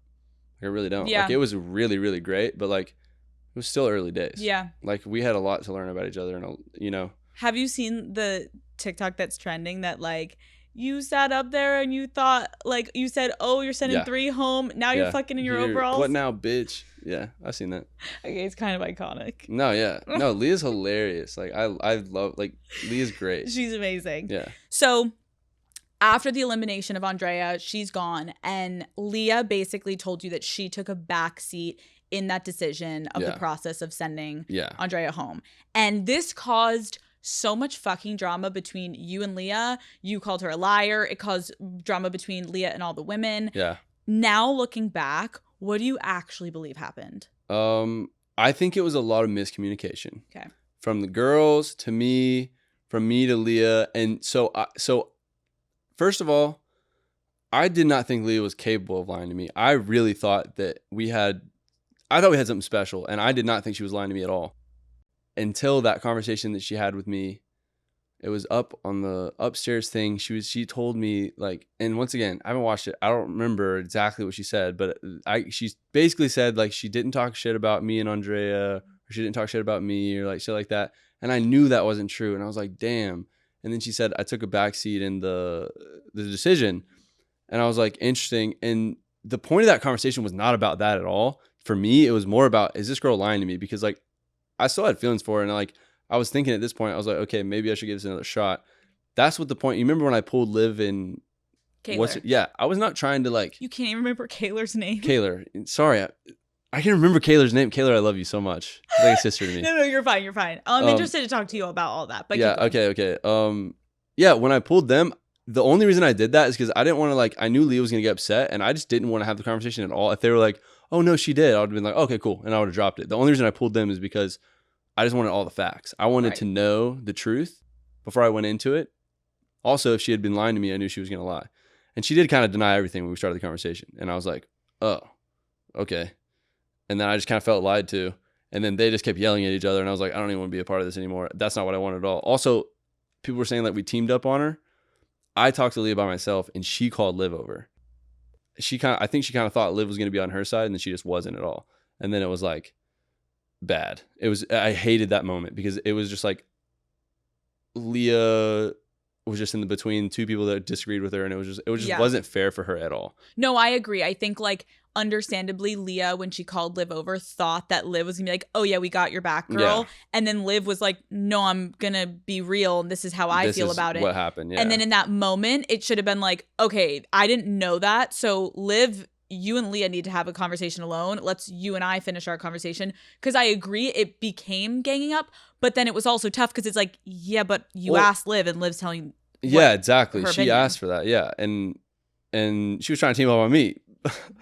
Like, I really don't. Yeah. Like, it was really, really great, but like, it was still early days. Yeah. Like, we had a lot to learn about each other, and Have you seen the TikTok that's trending that like you sat up there and you thought, like, you said, oh, you're sending 3 home. Now you're fucking in your overalls. What now, bitch? Yeah, I've seen that. Okay, it's kind of iconic. No, yeah. No, Leah's hilarious. Like, I love, like, Leah's great. She's amazing. Yeah. So after the elimination of Andrea, she's gone. And Leah basically told you that she took a back seat in that decision of the process of sending Andrea home. And this caused so much fucking drama between you and Leah. You called her a liar. It caused drama between Leah and all the women. Yeah. Now looking back, what do you actually believe happened? I think it was a lot of miscommunication. Okay. From the girls to me, from me to Leah. And so first of all, I did not think Leah was capable of lying to me. I really thought that we had something special, and I did not think she was lying to me at all. Until that conversation that she had with me, it was up on the upstairs thing. She told me, like, and once again, I haven't watched it. I don't remember exactly what she said, but she basically said, like, she didn't talk shit about me and Andrea, or she didn't talk shit about me, or like shit like that. And I knew that wasn't true, and I was like, damn. And then she said I took a backseat in the decision, and I was like, interesting. And the point of that conversation was not about that at all. For me, it was more about, is this girl lying to me? Because, like, I still had feelings for her, and like, I was thinking at this point, I was like, okay, maybe I should give this another shot. That's what the point. You remember when I pulled Liv and Kaylor. Yeah, I was not trying to, like. You can't even remember Kaylor's name. Kaylor. Sorry, I can remember Kaylor's name. Kaylor, I love you so much. She's like a sister to me. No, you're fine. You're fine. I'm interested to talk to you about all that. But yeah, okay. Yeah, when I pulled them, the only reason I did that is because I didn't want to, like, I knew Leah was gonna get upset, and I just didn't want to have the conversation at all. If they were like, oh no, she did, I would have been like, okay, cool, and I would have dropped it. The only reason I pulled them is because I just wanted all the facts. I wanted to know the truth before I went into it. Also, if she had been lying to me, I knew she was going to lie. And she did kind of deny everything when we started the conversation. And I was like, oh, okay. And then I just kind of felt lied to. And then they just kept yelling at each other. And I was like, I don't even want to be a part of this anymore. That's not what I wanted at all. Also, people were saying that we teamed up on her. I talked to Leah by myself, and she called Liv over. I think she kind of thought Liv was going to be on her side, and then she just wasn't at all. And then it was like, bad. I hated that moment because it was just like Leah was just in the between two people that disagreed with her, and it just wasn't fair for her at all. No, I agree. I think like understandably Leah, when she called Liv over, thought that Liv was gonna be like, oh yeah, we got your back, girl. Yeah. And then Liv was like, no, I'm gonna be real and this is how I feel about it. What happened, yeah. And then in that moment it should have been like, okay, I didn't know that, so Liv, you and Leah need to have a conversation alone. Let's you and I finish our conversation. Because I agree, it became ganging up, but then it was also tough because it's like, yeah, but you asked Liv and Liv's telling. Yeah, exactly. She opinion. asked for that. Yeah, and she was trying to team up on me.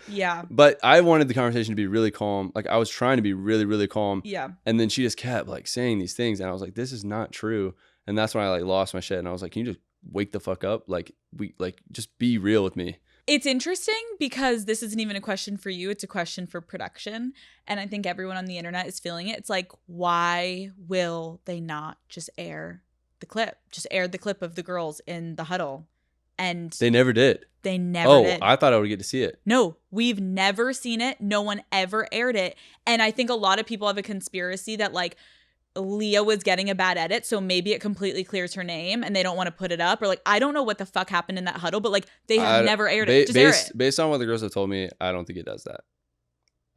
Yeah. But I wanted the conversation to be really calm. Like I was trying to be really, really calm. Yeah. And then she just kept like saying these things, and I was like, this is not true. And that's when I like lost my shit, and I was like, can you just wake the fuck up? Like just be real with me. It's interesting because this isn't even a question for you. It's a question for production. And I think everyone on the internet is feeling it. It's like, why will they not just air the clip? Just air the clip of the girls in the huddle. And they never did. They never did. I thought I would get to see it. No, we've never seen it. No one ever aired it. And I think a lot of people have a conspiracy that like Leah was getting a bad edit, so maybe it completely clears her name and they don't want to put it up, or like I don't know what the fuck happened in that huddle, but like they have never aired it. Just air it. Based on what the girls have told me, I don't think it does that.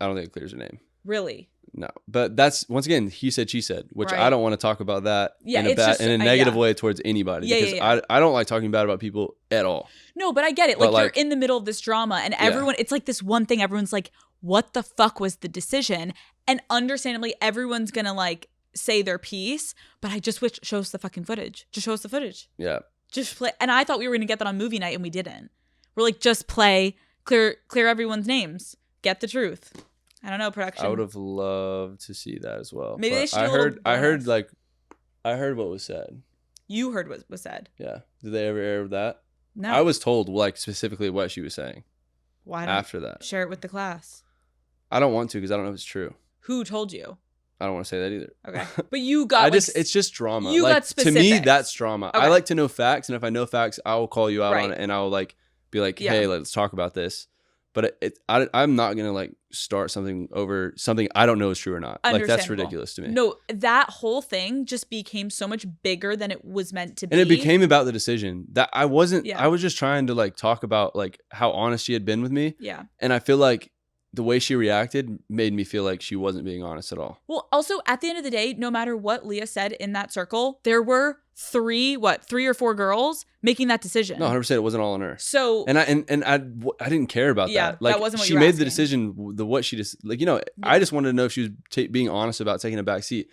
I don't think it clears her name. Really? No, but that's once again he said she said, which I don't want to talk about that in a negative way towards anybody because I don't like talking bad about people at all. No, but I get it. Like you're in the middle of this drama and everyone, it's like this one thing. Everyone's like, what the fuck was the decision? And understandably, everyone's gonna like say their piece, but I just wish show us the fucking footage. Just show us the footage. Yeah. Just play. And I thought we were gonna get that on movie night, and we didn't. We're like, just play, clear everyone's names, get the truth. I don't know, production. I would have loved to see that as well. Maybe they should. I heard what was said. You heard what was said. Yeah. Did they ever air that? No. I was told like specifically what she was saying. Why don't after that? Share it with the class. I don't want to because I don't know if it's true. Who told you? I don't want to say that either. Okay. But you got it's just drama. You got specifics. To me, that's drama. Okay. I like to know facts, and if I know facts, I will call you out on Right. it, and I'll like be like, hey, let's talk about this. But I'm not gonna like start something over something I don't know is true or not. Like that's ridiculous to me. No, that whole thing just became so much bigger than it was meant to be. And it became about the decision that I wasn't. Yeah. I was just trying to like talk about like how honest she had been with me. Yeah. And I feel like the way she reacted made me feel like she wasn't being honest at all. Well, also at the end of the day, no matter what Leah said in that circle, there were three or four girls making that decision. No, 100%. It wasn't all on her. So I didn't care about that. Like that wasn't what she you were made asking. the decision. What she just like I just wanted to know if she was being honest about taking a back seat.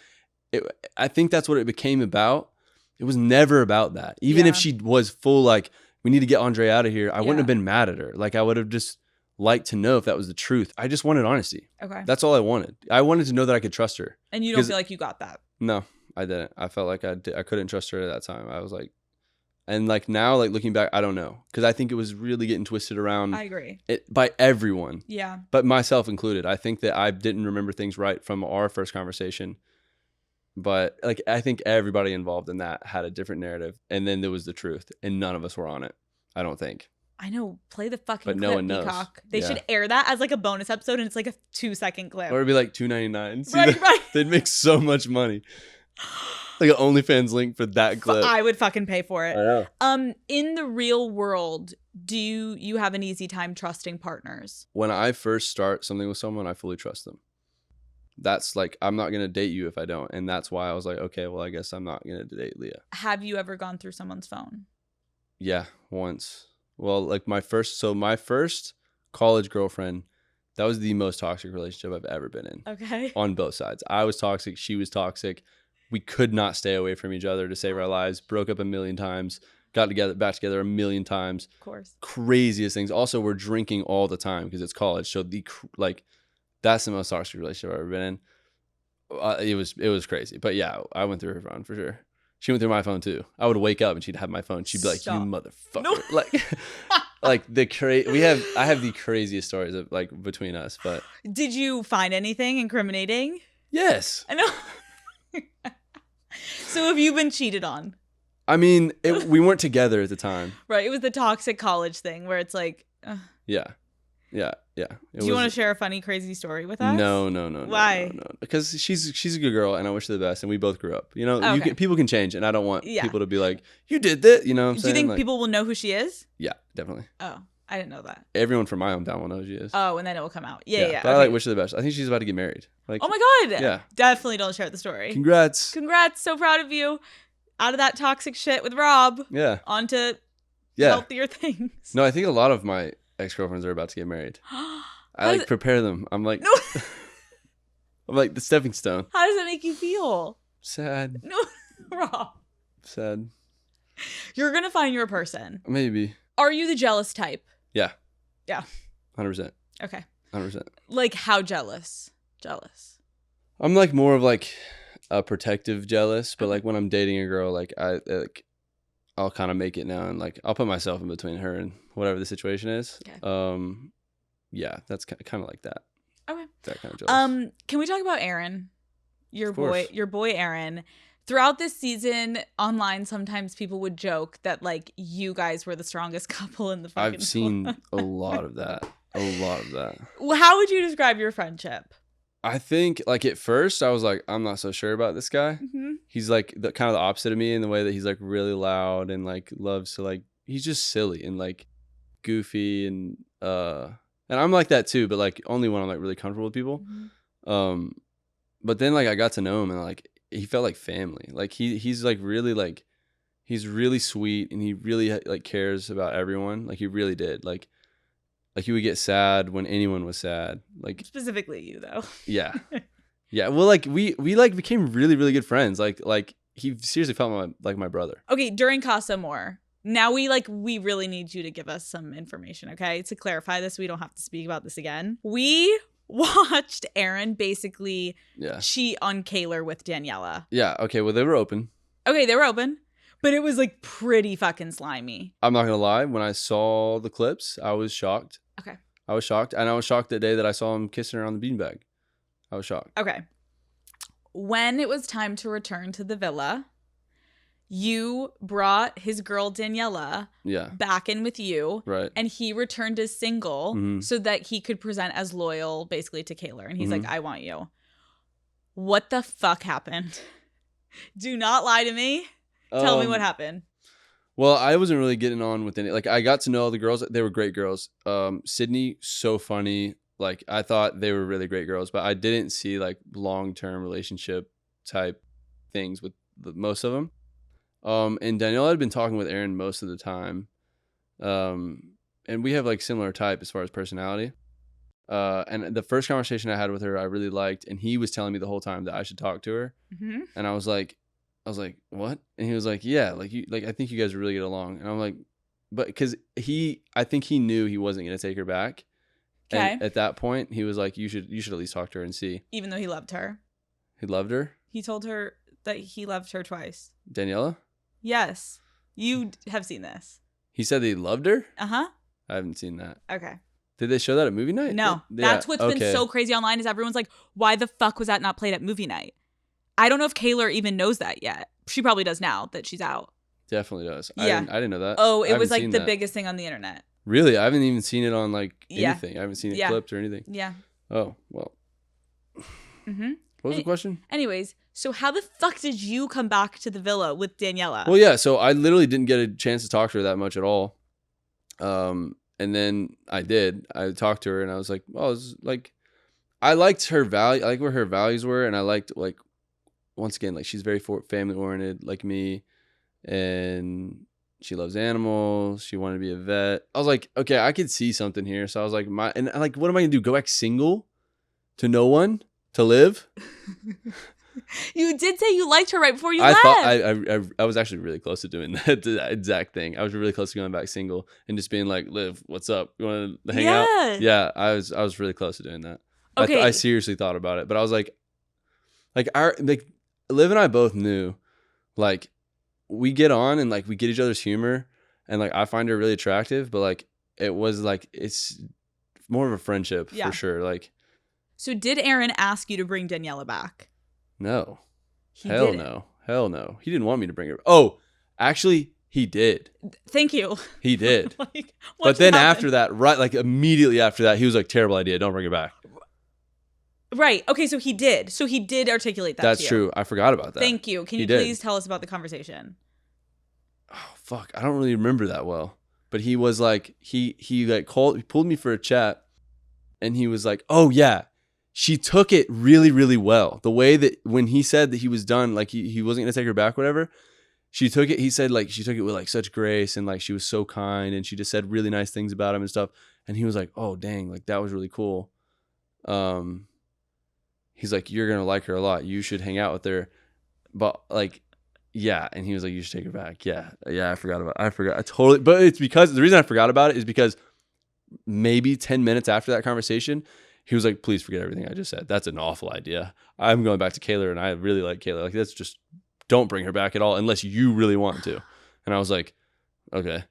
I think that's what it became about. It was never about that. Even if she was full like we need to get Andrea out of here, I wouldn't have been mad at her. Like I would have just liked to know if that was the truth. I just wanted honesty. Okay. That's all I wanted. I wanted to know that I could trust her. And you don't feel like you got that? No, I didn't. I felt like I couldn't trust her at that time. I was like, and like now, like looking back, I don't know. Because I think it was really getting twisted around. I agree. By everyone. Yeah. But myself included. I think that I didn't remember things right from our first conversation. But like I think everybody involved in that had a different narrative. And then there was the truth. And none of us were on it. I don't think. I know. Play the fucking but clip, no one knows. Peacock. They should air that as like a bonus episode, and it's like a 2-second clip. Or it'd be like $2.99. Right. They'd make so much money. Like an OnlyFans link for that clip. I would fucking pay for it. I know. In the real world, do you have an easy time trusting partners? When I first start something with someone, I fully trust them. That's like, I'm not going to date you if I don't. And that's why I was like, okay, well, I guess I'm not going to date Leah. Have you ever gone through someone's phone? Yeah, once. Well, like my first college girlfriend, that was the most toxic relationship I've ever been in. Okay. On both sides. I was toxic. She was toxic. We could not stay away from each other to save our lives. Broke up a million times. Got back together a million times. Of course. Craziest things. Also, we're drinking all the time because it's college. So that's the most toxic relationship I've ever been in. It was crazy. But yeah, I went through her phone for sure. She went through my phone too. I would wake up and she'd have my phone. She'd be like, "You motherfucker!" No. Like I have the craziest stories of like between us. But did you find anything incriminating? Yes. I know. So have you been cheated on? I mean, we weren't together at the time. Right. It was the toxic college thing where it's like. Yeah. Yeah. Do you want to share a funny, crazy story with us? No. Why? No. Because she's a good girl, and I wish her the best, and we both grew up. You know, Okay. people can change, and I don't want Yeah. people to be like, you did that. You know what I'm Do saying? you think Like, people will know who she is? Yeah, definitely. Oh, I didn't know that. Everyone from my hometown will know who she is. Oh, and then it will come out. Yeah. But I Okay. like wish her the best. I think she's about to get married. Like, Oh my God. Yeah. Definitely don't share the story. Congrats. Congrats. So proud of you. Out of that toxic shit with Rob. Yeah. Onto Yeah. healthier things. No, I think a lot of my ex-girlfriends are about to get married. I like prepare them. I'm like, No. I'm like the stepping stone. How does that make you feel? Sad. No, Rob. Sad. You're going to find your person. Maybe. Are you the jealous type? Yeah. Yeah. 100%. Okay. 100%. Like how jealous? Jealous. I'm like more of like a protective jealous, but like when I'm dating a girl, like I'll kind of make it now, and like I'll put myself in between her and whatever the situation is. Okay. Yeah, that's kind of like that. Okay. That kind of jealous. Can we talk about Aaron? Your Of course. boy Aaron. Throughout this season, online, sometimes people would joke that like you guys were the strongest couple in the fucking I've seen squad. a lot of that. Well, how would you describe your friendship? I think like at first I was like, I'm not so sure about this guy. Mm-hmm. He's like the kind of the opposite of me in the way that he's like really loud and like loves to like, he's just silly and like goofy and I'm like that too, but like only when I'm like really comfortable with people. Mm-hmm. But then like I got to know him and like he felt like family. Like he's like really like, he's really sweet and he really like cares about everyone. Like he really did. Like he would get sad when anyone was sad. Like Specifically you though. yeah. Yeah. Well, like we like became really, really good friends. Like he seriously felt like my brother. Okay, during Casa More. Now we really need you to give us some information, okay? To clarify this, we don't have to speak about this again. We watched Aaron basically cheat on Kaylor with Daniela. Yeah. Okay. Well, they were open. Okay, they were open, but it was like pretty fucking slimy. I'm not gonna lie. When I saw the clips, I was shocked. Okay. I was shocked, and I was shocked the day that I saw him kissing her on the beanbag. I was shocked. Okay. When it was time to return to the villa, you brought his girl Daniela back in with you. Right. And he returned as single so that he could present as loyal basically to Kaylor. And he's like, I want you. What the fuck happened? Do not lie to me. Tell me what happened. Well, I wasn't really getting on with any. Like, I got to know the girls. They were great girls. Sydney, so funny. Like, I thought they were really great girls, but I didn't see like long-term relationship type things with most of them. And Danielle had been talking with Aaron most of the time. And we have like similar type as far as personality. And the first conversation I had with her, I really liked, and he was telling me the whole time that I should talk to her. Mm-hmm. And I was like, what? And he was like, yeah, I think you guys really get along. And I'm like, but because I think he knew he wasn't going to take her back. Okay. And at that point, he was like, you should at least talk to her and see. Even though he loved her. He loved her? He told her that he loved her twice. Daniela? Yes. You have seen this. He said that he loved her? Uh-huh. I haven't seen that. Okay. Did they show that at movie night? No. That's what's been so crazy online is everyone's like, why the fuck was that not played at movie night? I don't know if Kaylor even knows that yet. She probably does now that she's out. Definitely does. Yeah. I didn't know that. Oh, it was like the biggest thing on the internet. Really? I haven't even seen it on like anything. I haven't seen it clipped or anything. Yeah. Oh, well. Mm-hmm. What was the question? Anyways, so how the fuck did you come back to the villa with Daniela? Well, yeah. So I literally didn't get a chance to talk to her that much at all. And then I did. I talked to her and I was like, well, it's like, I liked her value. I like where her values were. And I liked like, once again, like she's very family oriented like me. And she loves animals. She wanted to be a vet. I was like, okay, I could see something here. So I was like, what am I going to do? Go back single to no one to live? You did say you liked her right before you left. left. I was actually really close to doing that exact thing. I was really close to going back single and just being like, Liv, what's up? You want to hang out? Yeah, I was really close to doing that. Okay. I seriously thought about it, but I was like Liv and I both knew, like, we get on and like we get each other's humor, and like I find her really attractive, but like it was like it's more of a friendship for sure. Like, so did Aaron ask you to bring Daniela back? No. Hell no. He didn't want me to bring her. Oh, actually, He did. Thank you. He did. Like, But then after that, right, like immediately after that, he was like, terrible idea. Don't bring it back. Right. Okay, so he did. So he did articulate that That's to you. true. I forgot about that. Thank you. Can you please tell us about the conversation? Oh, fuck. I don't really remember that well. But he was like, he pulled me for a chat, and he was like, oh yeah, she took it really, really well. The way that when he said that he was done, like he wasn't gonna take her back, whatever. She took it. He said like she took it with like such grace, and like she was so kind, and she just said really nice things about him and stuff. And he was like, oh dang, like that was really cool. He's like, you're gonna like her a lot. You should hang out with her. But like, yeah. And he was like, you should take her back. Yeah. I forgot. I totally. But it's because the reason I forgot about it is because maybe 10 minutes after that conversation, he was like, please forget everything I just said. That's an awful idea. I'm going back to Kayla, and I really like Kayla. Like, that's just, don't bring her back at all unless you really want to. And I was like, okay.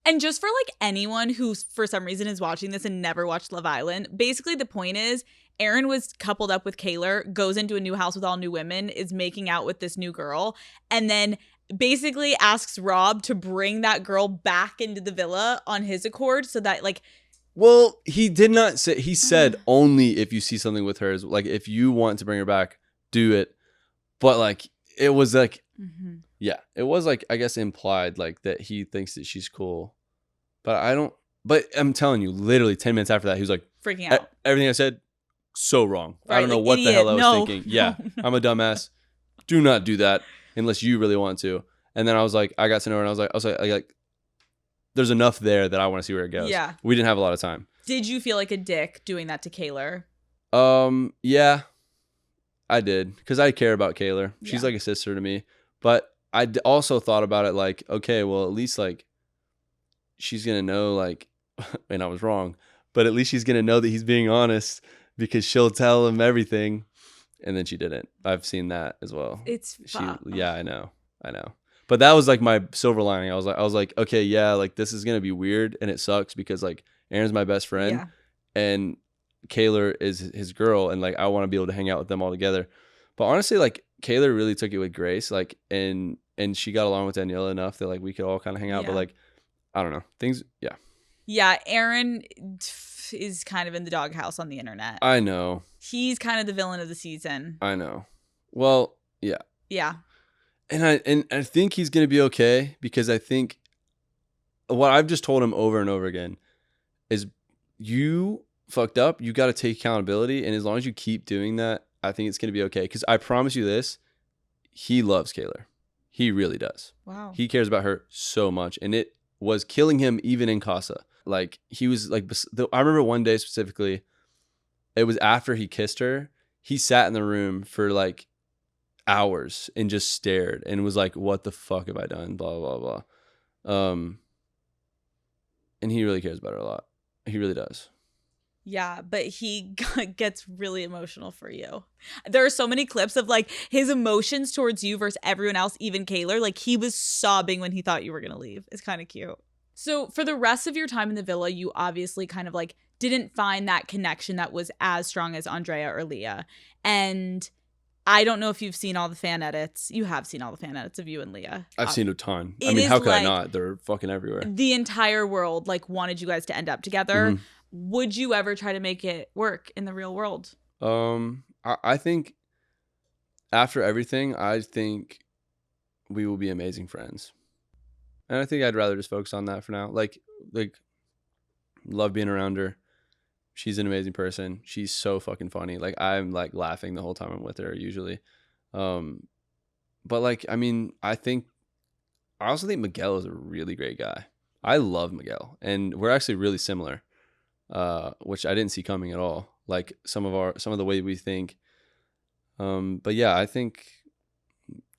And just for like anyone who for some reason is watching this and never watched Love Island, basically the point is Aaron was coupled up with Kayla, goes into a new house with all new women, is making out with this new girl, and then basically asks Rob to bring that girl back into the villa on his accord so that like. Well, he did not say, he said only if you see something with her, like if you want to bring her back, do it. But like, it was like, yeah, it was like, I guess implied like that he thinks that she's cool. But I'm telling you, literally 10 minutes after that, he was like, freaking out. Everything I said, so wrong. Right, I don't know like, what idiot. the hell I was No, thinking. no, Yeah, no. I'm a dumbass. Do not do that unless you really want to. And then I was like, I got to know her, and I was like, there's enough there that I want to see where it goes. Yeah. We didn't have a lot of time. Did you feel like a dick doing that to Kayla? Yeah, I did. Because I care about Kayla. She's like a sister to me. But I also thought about it like, okay, well, at least like she's going to know like, and I was wrong, but at least she's going to know that he's being honest because she'll tell him everything. And then she didn't. I've seen that as well. Yeah, I know. But that was like my silver lining. I was like, okay, yeah, like this is gonna be weird, and it sucks because like Aaron's my best friend, and Kayla is his girl, and like I want to be able to hang out with them all together. But honestly, like Kayla really took it with grace, like and she got along with Daniela enough that like we could all kind of hang out. But like, I don't know, things. Yeah, Aaron is kind of in the doghouse on the internet. I know. He's kind of the villain of the season. I know. Well, yeah. Yeah. And I think he's going to be okay because I think what I've just told him over and over again is you fucked up. You got to take accountability. And as long as you keep doing that, I think it's going to be okay. Because I promise you this, he loves Kayla. He really does. Wow. He cares about her so much. And it was killing him even in Casa. Like he was like, I remember one day specifically, it was after he kissed her. He sat in the room for like hours and just stared and was like, what the fuck have I done? Blah, blah, blah. And he really cares about her a lot. He really does. Yeah, but he gets really emotional for you. There are so many clips of like his emotions towards you versus everyone else, even Kayla. Like he was sobbing when he thought you were going to leave. It's kind of cute. So for the rest of your time in the villa, you obviously kind of like didn't find that connection that was as strong as Andrea or Leah. And I don't know if you've seen all the fan edits. You have seen all the fan edits of you and Leah. I've seen a ton. I mean, how could I not? They're fucking everywhere. The entire world like wanted you guys to end up together. Mm-hmm. Would you ever try to make it work in the real world? I think after everything, I think we will be amazing friends. And I think I'd rather just focus on that for now. Like love being around her. She's an amazing person. She's so fucking funny. Like I'm like laughing the whole time I'm with her usually. But like, I mean, I also think Miguel is a really great guy. I love Miguel, and we're actually really similar, which I didn't see coming at all. Like some of the way we think. But yeah,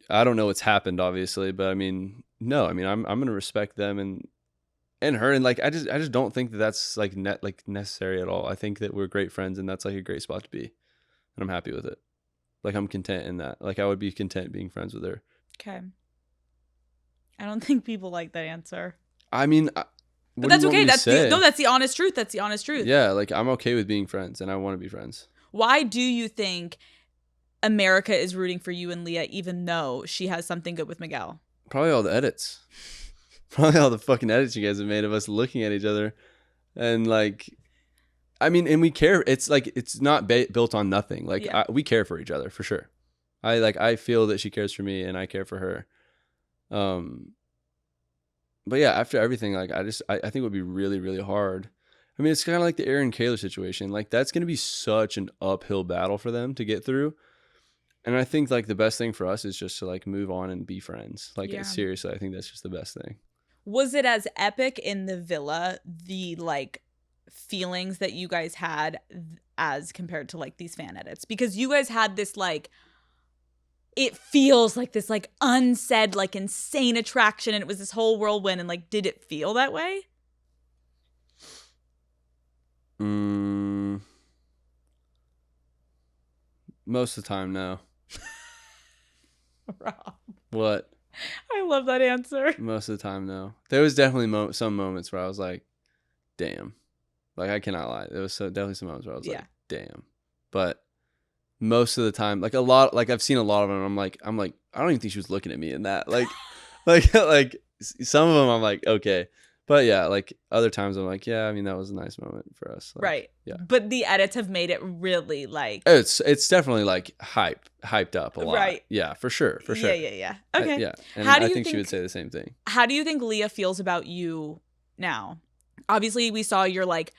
I don't know what's happened obviously, but I mean, no, I mean, I'm going to respect them and her, and like I just don't think that that's like necessary at all. I think that we're great friends, and that's like a great spot to be, and I'm happy with it. Like I'm content in that. Like I would be content being friends with her. Okay. I don't think people like that answer. I mean, but that's okay. That's the honest truth. That's the honest truth. Yeah, like I'm okay with being friends, and I want to be friends. Why do you think America is rooting for you and Leah, even though she has something good with Miguel? Probably all the edits. Probably all the fucking edits you guys have made of us looking at each other. And like, I mean, and we care. It's like, it's not built on nothing. Like we care for each other for sure. I feel that she cares for me and I care for her. But yeah, after everything, like I think it would be really, really hard. I mean, it's kind of like the Aaron Kaler situation. Like that's going to be such an uphill battle for them to get through. And I think like the best thing for us is just to like move on and be friends. Like seriously, I think that's just the best thing. Was it as epic in the villa, the like feelings that you guys had as compared to like these fan edits? Because you guys had this like, it feels like this like unsaid like insane attraction, and it was this whole whirlwind, and like did it feel that way? Most of the time, no. Rob. What? I love that answer. Most of the time, no. There was definitely some moments where I was like, damn. Like, I cannot lie. There was definitely some moments where I was like, damn. But most of the time, like a lot, like I've seen a lot of them. I'm like, I don't even think she was looking at me in that. Like some of them I'm like, okay. But yeah, like other times I'm like, yeah, I mean, that was a nice moment for us. Like, right. Yeah. But the edits have made it really like. It's definitely like hyped up a lot. Right. Yeah, for sure. Yeah. Okay. Yeah. And How do I you think she would say the same thing. How do you think Leah feels about you now? Obviously, we saw your like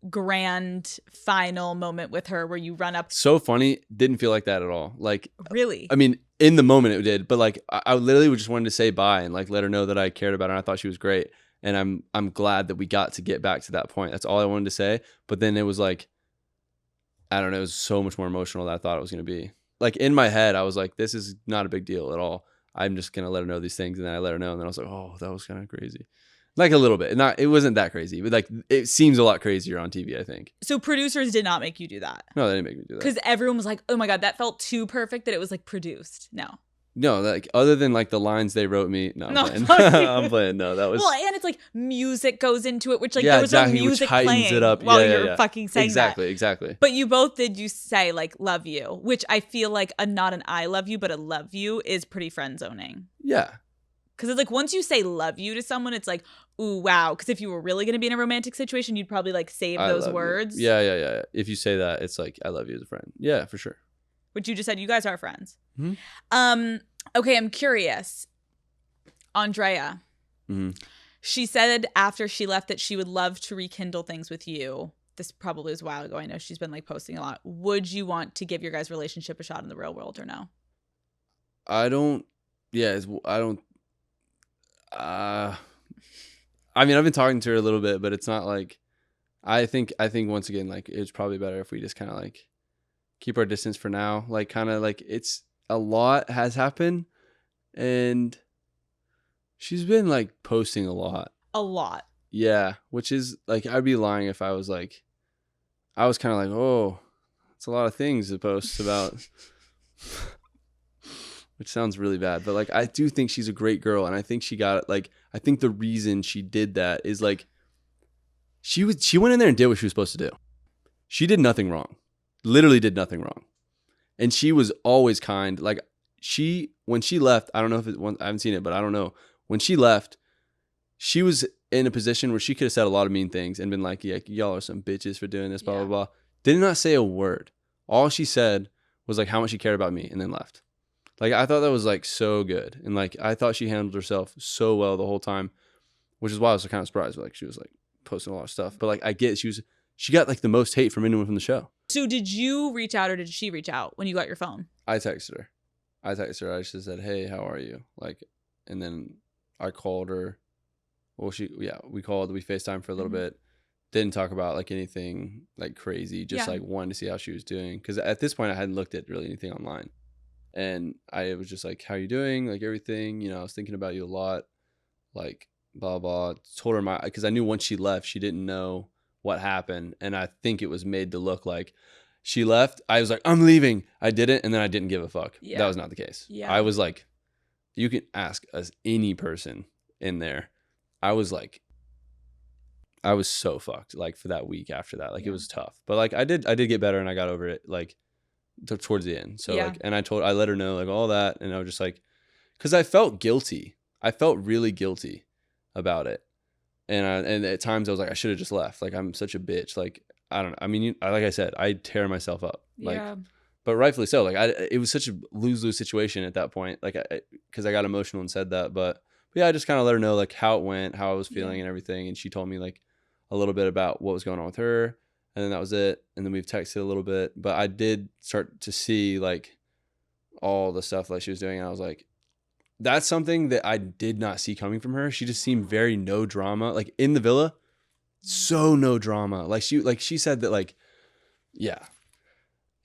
grand final moment with her where you run up. So funny. Didn't feel like that at all. Like, really? I mean, in the moment it did, but like I literally just wanted to say bye and like let her know that I cared about her. And I thought she was great. And I'm glad that we got to get back to that point. That's all I wanted to say. But then it was like, I don't know, it was so much more emotional than I thought it was going to be. Like in my head, I was like, this is not a big deal at all. I'm just going to let her know these things. And then I let her know. And then I was like, oh, that was kind of crazy. Like a little bit. It wasn't that crazy, but like it seems a lot crazier on TV, I think. So producers did not make you do that? No, they didn't make me do that. Because everyone was like, oh my God, that felt too perfect that it was like produced. No, like other than like the lines they wrote me. No, I'm playing. I'm playing. No, that was. Well, and it's like music goes into it, which like yeah, there was exactly, no music which heightens playing it up. while Yeah, you're fucking saying exactly, that. Exactly. But you both did you say like love you, which I feel like not an I love you, but a love you is pretty friend zoning. Yeah. Because it's like once you say love you to someone, it's like, ooh, wow. Because if you were really going to be in a romantic situation, you'd probably like save those words. You. Yeah. If you say that, it's like, I love you as a friend. Yeah, for sure. Which you just said, you guys are friends. Mm-hmm. Okay, I'm curious. Andrea. Mm-hmm. She said after she left that she would love to rekindle things with you. This probably was a while ago. I know she's been like posting a lot. Would you want to give your guys' relationship a shot in the real world or no? I mean, I've been talking to her a little bit, but it's not like, I think once again, like it's probably better if we just kind of like keep our distance for now. Like kind of like it's a lot has happened and she's been like posting a lot. A lot. Yeah. Which is like, I'd be lying if I was like, I was kind of like, oh, it's a lot of things to post about. Which sounds really bad, but like I do think she's a great girl, and I think she got like I think the reason she did that is like she went in there and did what she was supposed to do. She did nothing wrong, literally did nothing wrong, and she was always kind. Like when she left, I don't know if I haven't seen it, but I don't know when she left, she was in a position where she could have said a lot of mean things and been like, yeah, y'all are some bitches for doing this, blah blah blah. Did not say a word. All she said was like how much she cared about me, and then left. Like, I thought that was, like, so good. And, like, I thought she handled herself so well the whole time, which is why I was kind of surprised. Like, she was, like, posting a lot of stuff. But, like, I get she got, like, the most hate from anyone from the show. So did you reach out or did she reach out when you got your phone? I texted her. I just said, hey, how are you? Like, and then I called her. Well, we called. We FaceTimed for a little bit. Didn't talk about, like, anything, like, crazy. Just, like, wanted to see how she was doing. Because at this point, I hadn't looked at really anything online. And I was just like, how you doing? Like everything, I was thinking about you a lot, like blah, blah. Told her because I knew once she left, she didn't know what happened. And I think it was made to look like she left. I was like, I'm leaving. I didn't. And then I didn't give a fuck. Yeah. That was not the case. Yeah. I was like, you can ask us any person in there. I was so fucked like for that week after that. Like it was tough, but like I did get better and I got over it. Like, towards the end. So like, and I let her know like all that. And I was just like, cause I felt guilty. I felt really guilty about it. And at times I was like, I should have just left. Like, I'm such a bitch. Like, I don't know. I mean, like I said, I tear myself up. Like, Yeah. but rightfully so. Like, it was such a lose-lose situation at that point. Like, because I got emotional and said that. But yeah, I just kind of let her know like how it went, how I was feeling and everything. And she told me like a little bit about what was going on with her. And then that was it. And then we've texted a little bit. But I did start to see like all the stuff like she was doing. And I was like, that's something that I did not see coming from her. She just seemed very no drama. Like in the villa, so no drama. Like she said that like, yeah.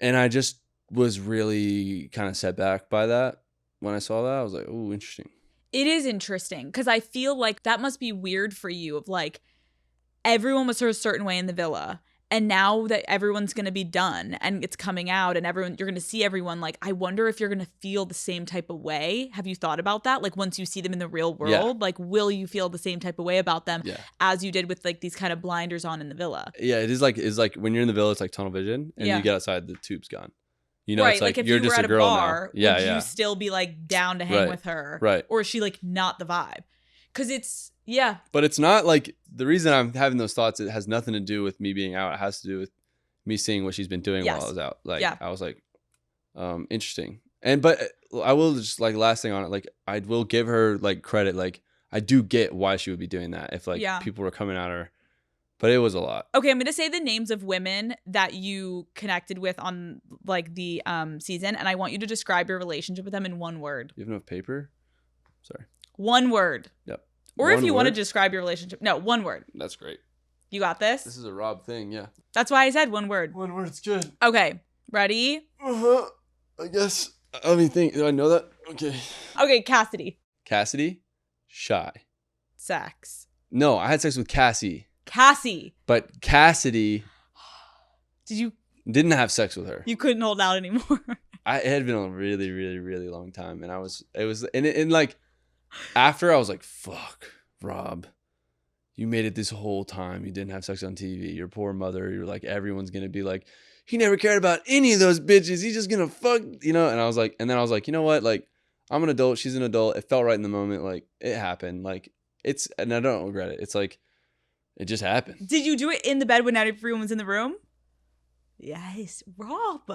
And I just was really kind of set back by that. When I saw that, I was like, oh, interesting. It is interesting because I feel like that must be weird for you of like everyone was sort of a certain way in the villa. And now that everyone's going to be done and it's coming out and you're going to see everyone, like, I wonder if you're going to feel the same type of way. Have you thought about that? Like once you see them in the real world, like, will you feel the same type of way about them as you did with like these kind of blinders on in the villa? Yeah, it's like when you're in the villa, it's like tunnel vision and you get outside, the tube's gone. You know, right, it's like if you're you just were at a girl bar, now. Yeah, would yeah. you still be like down to hang with her? Right. Or is she like not the vibe? Because it's, yeah. But it's not like the reason I'm having those thoughts, it has nothing to do with me being out. It has to do with me seeing what she's been doing while I was out. Like, I was like, interesting. But I will just like last thing on it, like I will give her like credit. Like I do get why she would be doing that if like people were coming at her, but it was a lot. Okay, I'm going to say the names of women that you connected with on like the season, and I want you to describe your relationship with them in one word. You have enough paper? Sorry. One word. Yep. Or if you want to describe your relationship. No, one word. That's great. You got this? This is a Rob thing, yeah. That's why I said one word. One word's good. Okay, ready? Uh-huh. I guess. Let me think. Do I know that? Okay. Okay, Cassidy. Cassidy? Shy. Sex. No, I had sex with Cassie. Cassie. But Cassidy Did you? didn't have sex with her. You couldn't hold out anymore. It had been a really, really, really long time. And like, after I was like, fuck, Rob. You made it this whole time. You didn't have sex on TV. Your poor mother. You're like, everyone's going to be like, he never cared about any of those bitches. He's just going to fuck, you know? And I was like, you know what? Like, I'm an adult. She's an adult. It felt right in the moment. Like, it happened. Like, and I don't regret it. It's like, it just happened. Did you do it in the bed when everyone was in the room? Yes, Rob.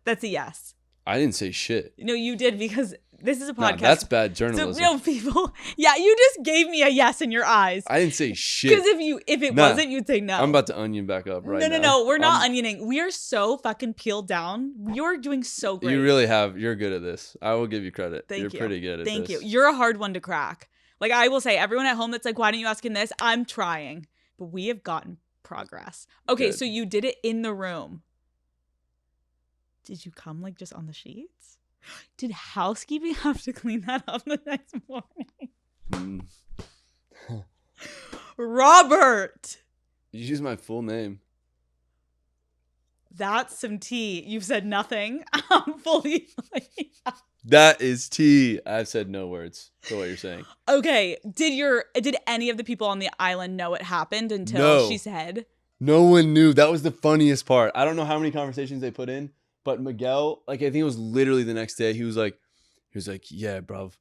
That's a yes. I didn't say shit. No, you did because this is a podcast. Nah, that's bad journalism. So real people. Yeah, you just gave me a yes in your eyes. I didn't say shit. Because if it wasn't, you'd say no. I'm about to onion back up right now. No. We're not onioning. We are so fucking peeled down. You're doing so great. You really have. You're good at this. I will give you credit. Thank you. You're pretty good at this. Thank you. You're a hard one to crack. Like I will say, everyone at home that's like, why didn't you ask him this? I'm trying. But we have gotten progress. Okay, Good. So you did it in the room. Did you come like just on the sheets? Did housekeeping have to clean that up the next morning? Robert! You use my full name. That's some tea. You've said nothing. I'm fully That is tea. I've said no words to what you're saying. Okay. Did any of the people on the island know it happened until she said? No one knew. That was the funniest part. I don't know how many conversations they put in, but Miguel, like I think it was literally the next day, he was like, yeah, bruv.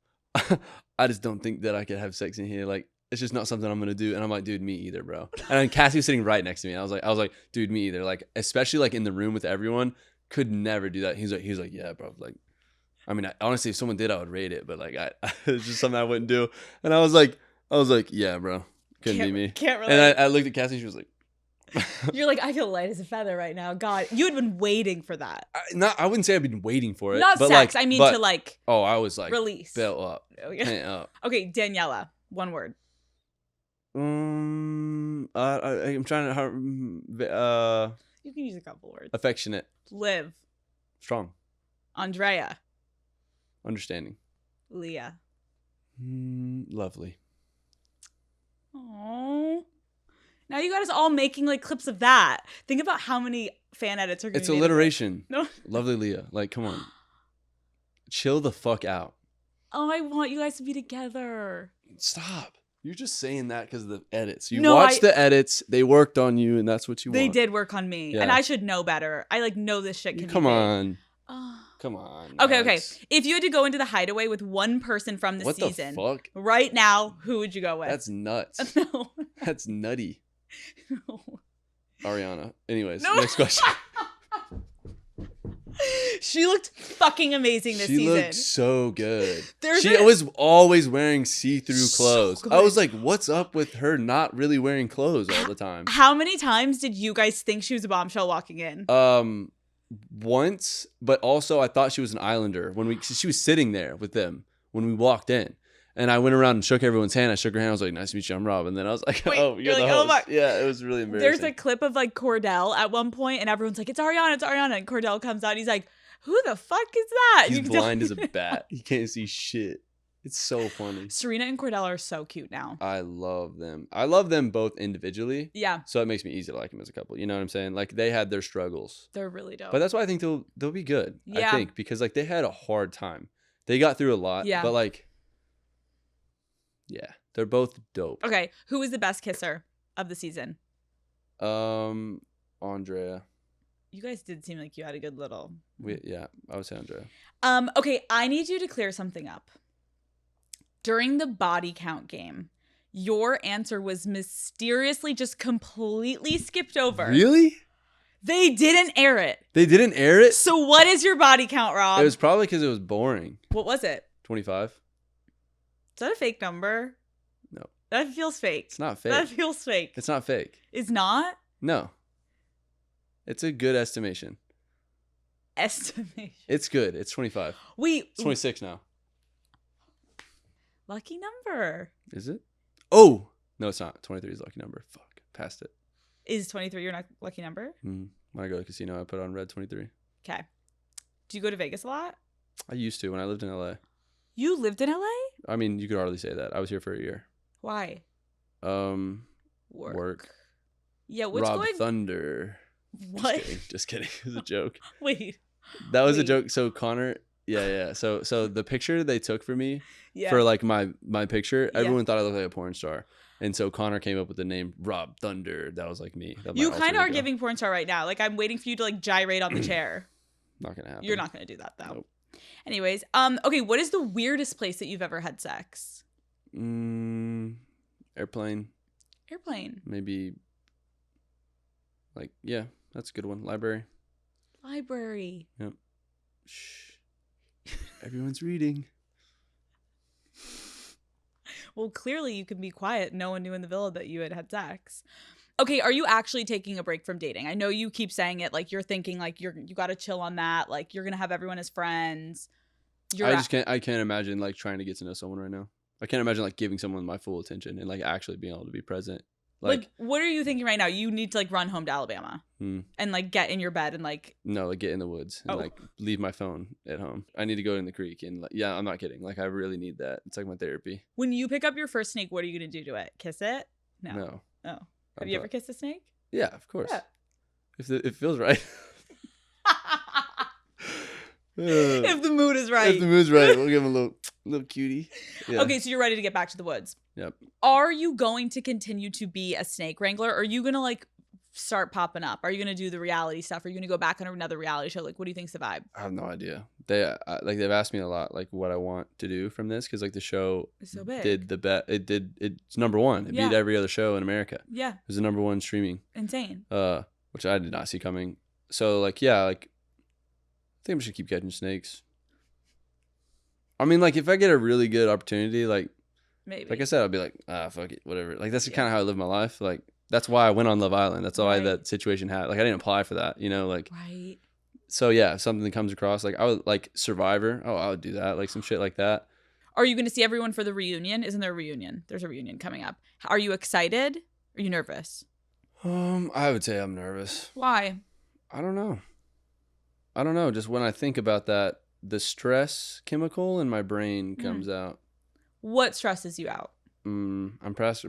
I just don't think that I could have sex in here. Like, it's just not something I'm gonna do. And I'm like, dude, me either, bro. And then Cassie was sitting right next to me. I was like, dude, me either. Like, especially like in the room with everyone, could never do that. He was like, yeah, bro. Like, I mean, honestly, if someone did, I would rate it. But like, it's just something I wouldn't do. And I was like, yeah, bro. Couldn't be me. Can't relate. And I looked at Cassie. She was like, you're like, I feel light as a feather right now. God, you had been waiting for that. I wouldn't say I've been waiting for it. Not but sex. Like, I mean but, to like. Oh, I was like release. Built up. Pent up. Okay, Daniela. One word. I'm trying to. You can use a couple words. Affectionate. Liv. Strong. Andrea. Understanding. Leah. Lovely. Oh. Now you got us all making like clips of that. Think about how many fan edits are going to be. It's alliteration. No. Lovely Leah. Like, come on. Chill the fuck out. Oh, I want you guys to be together. Stop. You're just saying that because of the edits. You watched the edits. They worked on you, and that's what you want. They did work on me. Yeah. And I should know better. I like know this shit can Come on. come on. Okay, Alex. okay. If you had to go into the hideaway with one person from the What season the fuck? right now, who would you go with? That's nuts. No. That's nutty. No. Ariana. Anyways, No. next question. She looked fucking amazing this She season. looked so good. There's She a- was always wearing see-through So clothes. good. I was like, what's up with her not really wearing clothes all the time? How many times did you guys think she was a bombshell walking in? Once, but also I thought she was an Islander she was sitting there with them when we walked in. And I went around and shook everyone's hand. I shook her hand. I was like, nice to meet you. I'm Rob. And then I was like, Wait, oh, you're the like, host. oh my. Yeah, it was really embarrassing. There's a clip of like Cordell at one point, and everyone's like, it's Ariana, it's Ariana. And Cordell comes out, and he's like, who the fuck is that? He's You can tell- blind as a bat. He can't see shit. It's so funny. Serena and Cordell are so cute now. I love them. I love them both individually. Yeah, So it makes me easy to like them as a couple. You know what I'm saying? Like they had their struggles. they're really dope. But that's why I think they'll be good. Yeah. I think because like they had a hard time. They got through a lot. Yeah. But like, yeah, they're both dope. Okay, who was the best kisser of the season? Andrea. You guys did seem like you had a good little. Yeah, I would say Andrea. Okay, I need you to clear something up. During the body count game, your answer was mysteriously just completely skipped over. Really? They didn't air it. They didn't air it? So what is your body count, Rob? It was probably because it was boring. What was it? 25. Is that a fake number? No. That feels fake. It's not fake. That feels fake. It's not fake. It's not? No. It's a good estimation. Estimation. It's good. It's 25. Wait. It's 26 now. Lucky number. Is it? Oh! No, it's not. 23 is a lucky number. Fuck. Passed it. Is 23 your lucky number? When I go to the casino, I put on red 23. Okay. Do you go to Vegas a lot? I used to when I lived in LA. You lived in LA? I mean, you could hardly say that. I was here for a year. Why? Work. Yeah, what's Rob going Thunder. What? Just kidding. It was a joke. Wait. That was a Wait. joke. So Connor, yeah. So the picture they took for me Yeah. for like my picture, Yeah. everyone thought I looked like a porn star. And so Connor came up with the name Rob Thunder. That was like me. That You my kind alter of are ego. giving porn star right now. Like I'm waiting for you to like gyrate on the chair. Not gonna happen. You're not going to do that though. Nope. Anyways, okay, what is the weirdest place that you've ever had sex? Airplane. Airplane. Maybe. Like yeah, that's a good one. Library. Library. Yep. Shh. Everyone's reading. Well, clearly you can be quiet. No one knew in the villa that you had had sex. Okay, are you actually taking a break from dating? I know you keep saying it like you're thinking like you got to chill on that. Like you're going to have everyone as friends. I can't imagine like trying to get to know someone right now. I can't imagine like giving someone my full attention and like actually being able to be present. Like what are you thinking right now? You need to like run home to Alabama Hmm. and like get in your bed and like No, like get in the woods and Oh. like leave my phone at home. I need to go in the creek and like, yeah, I'm not kidding. Like I really need that. It's like my therapy. when you pick up your first snake, what are you going to do to it? Kiss it? No. Oh. Have I'm you ever not- kissed a snake? Yeah, of course. Yeah. If it feels right. If the mood is right. If the mood's right, we'll give him a little cutie. Yeah. Okay, so you're ready to get back to the woods. Yep. Are you going to continue to be a snake wrangler? Or are you going to like start popping up? Are you going to do the reality stuff? Are you going to go back on another reality show? Like, what do you think's the vibe? I have no idea. They've asked me a lot like what I want to do from this because like the show It's so big. it's number one. It Yeah. beat every other show in America. It Yeah, was the number one streaming. insane. Which I did not see coming. So like yeah, like I think we should keep catching snakes. I mean like if I get a really good opportunity, like Maybe. I said, I'll be like, fuck it, whatever. Like that's Yeah. kind of how I live my life. Like that's why I went on Love Island. That's why Right. that situation happened. Like I didn't apply for that, you know, like Right. so yeah, if something comes across, like I would like Survivor. Oh, I would do that, like some shit like that. Are you going to see everyone for the reunion? Isn't there a reunion? There's a reunion coming up. Are you excited? Are you nervous? I would say I'm nervous. Why? I don't know. Just when I think about that, the stress chemical in my brain comes out. What stresses you out? I'm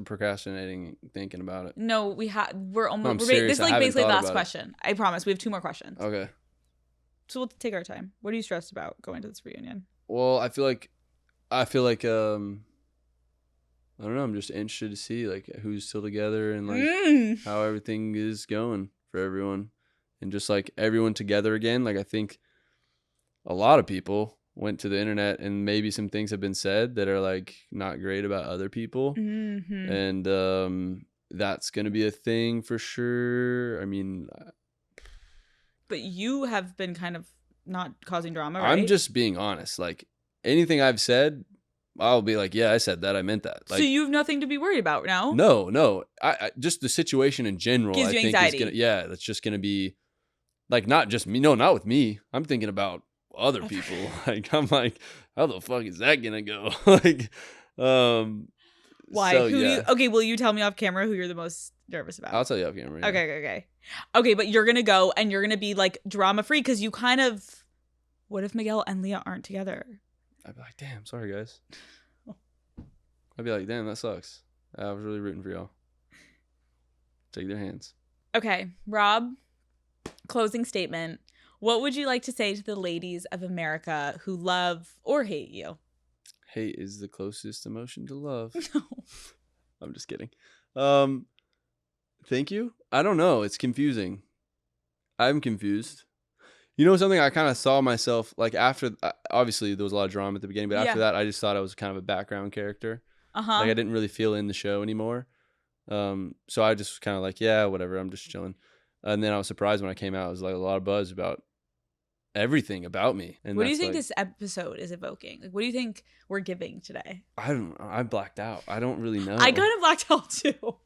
procrastinating thinking about it. No, we're almost. I'm This serious. is I like haven't basically the thought last about it. question. I promise. We have 2 more questions. Okay. So we'll take our time. What are you stressed about going to this reunion? Well, I feel like I don't know, I'm just interested to see like who's still together and like how everything is going for everyone and just like everyone together again. Like I think a lot of people went to the internet and maybe some things have been said that are like not great about other people. Mm-hmm. And that's going to be a thing for sure. I mean, but you have been kind of not causing drama, right? I'm just being honest. Like anything I've said, I'll be like, yeah, I said that. I meant that. Like, so you have nothing to be worried about now? No. I just the situation in general, Gives I you think anxiety. is gonna, that's just gonna be like not just me. No, not with me. I'm thinking about other people. Like I'm like, how the fuck is that gonna go? Like, why? So, Okay, will you tell me off camera who you're the most nervous about? I'll tell you off camera. Yeah. Okay, but you're gonna go and you're gonna be like drama free because you kind of. What if Miguel and Leah aren't together? I'd be like, damn, sorry guys. I'd be like, damn, that sucks. I was really rooting for y'all. Take their hands. Okay, Rob. Closing statement. What would you like to say to the ladies of America who love or hate you? Hate is the closest emotion to love. No. I'm just kidding. Thank you. I don't know. It's confusing. I'm confused. You know something? I kind of saw myself like after. Obviously, there was a lot of drama at the beginning, but after that, I just thought I was kind of a background character. Like I didn't really feel in the show anymore. So I just kind of like, yeah, whatever. I'm just chilling. And then I was surprised when I came out. It was like a lot of buzz about everything about me. And what do you think like, this episode is evoking? Like, what do you think we're giving today? I don't know. I blacked out. I don't really know. I kind of blacked out too.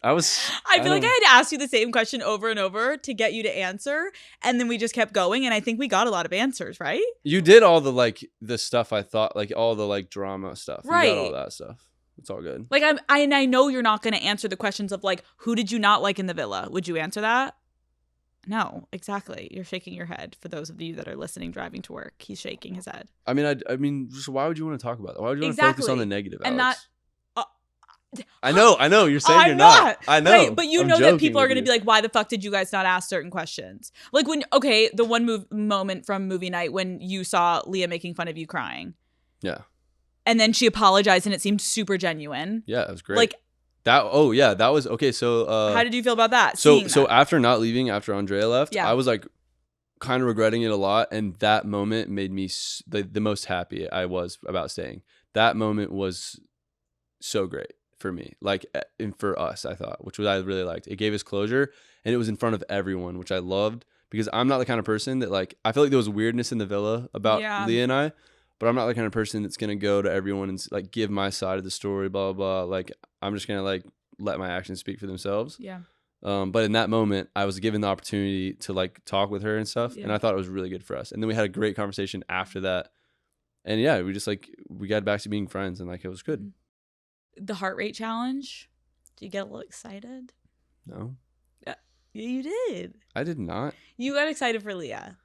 I feel like I had to ask you the same question over and over to get you to answer, and then we just kept going, and I think we got a lot of answers, right? You did all the like the stuff I thought, like all the like drama stuff. Right. You got all that stuff. It's all good. Like I know you're not going to answer the questions of like, who did you not like in the villa? Would you answer that? No, exactly. You're shaking your head. For those of you that are listening, driving to work, he's shaking his head. I mean, just why would you want to talk about that? Why would you want to focus on the negative? And Alex? that. I know. You're saying I'm you're not. I know. Right, but you I'm know that joking people are with going to you. be like, why the fuck did you guys not ask certain questions? Like the one moment from movie night when you saw Leah making fun of you crying. Yeah. And then she apologized and it seemed super genuine. Yeah, it was great. Like, that. Oh yeah, that was okay. So how did you feel about that? So after not leaving, after Andrea left, Yeah. I was like kind of regretting it a lot, and that moment made me the most happy I was about staying. That moment was so great for me, like, and for us, I thought, which was I really liked. It gave us closure, and it was in front of everyone, which I loved, because I'm not the kind of person that, like, I feel like there was weirdness in the villa about Leah and I, but I'm not the kind of person that's gonna go to everyone and like give my side of the story, blah blah blah. Like, I'm just gonna like let my actions speak for themselves. Yeah. But in that moment, I was given the opportunity to like talk with her and stuff, and I thought it was really good for us. And then we had a great conversation after that, and yeah, we just like we got back to being friends, and like it was good. The heart rate challenge. Did you get a little excited? No, Yeah, you did. I did not. You got excited for Leah.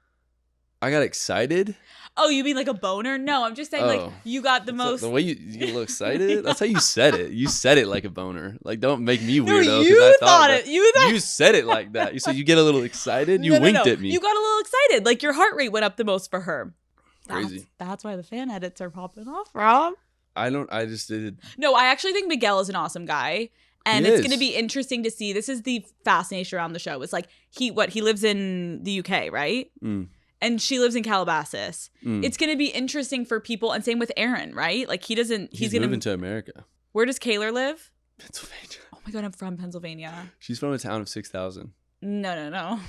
I got excited. Oh, you mean like a boner? No, I'm just saying like you got the most. The way you get a little excited. That's how you said it. You said it like a boner. Like, don't make me No, weirdo. you I thought that- it. You said it like that. You said you get a little excited. You winked at me. You got a little excited. Like your heart rate went up the most for her. Crazy. That's why the fan edits are popping off, Rob. I just did. No, I actually think Miguel is an awesome guy. And He it's is. going to be interesting to see. This is the fascination around the show. It's like he lives in the UK, right? Mm. And she lives in Calabasas. Mm. It's going to be interesting for people. And same with Aaron, right? Like he's going moving to. to America. Where does Kaylor live? Pennsylvania. Oh my God, I'm from Pennsylvania. She's from a town of 6,000. No.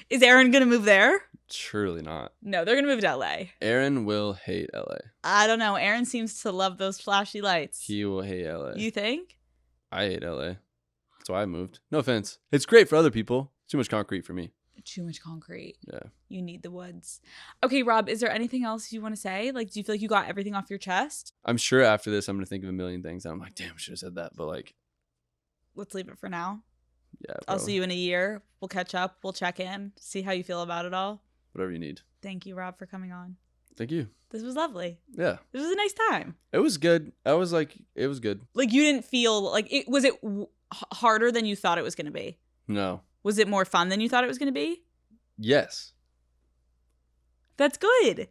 Is Aaron going to move there? Surely not. No, they're going to move to LA. Aaron will hate LA. I don't know. Aaron seems to love those flashy lights. He will hate LA. You think? I hate LA. That's why I moved. No offense. It's great for other people. Too much concrete for me. Too much concrete. Yeah. You need the woods. Okay, Rob, is there anything else you want to say? Like, do you feel like you got everything off your chest? I'm sure after this, I'm going to think of a million things. And I'm like, damn, I should have said that. But like, Let's leave it for now. yeah. I'll Probably. see you in a year. We'll catch up. We'll check in. See how you feel about it all. Whatever you need. Thank you, Rob, for coming on. Thank you. This was lovely. Yeah. This was a nice time. It was good. I was like, it was good. Like, you didn't feel like it was harder than you thought it was going to be? No. Was it more fun than you thought it was going to be? Yes. That's good.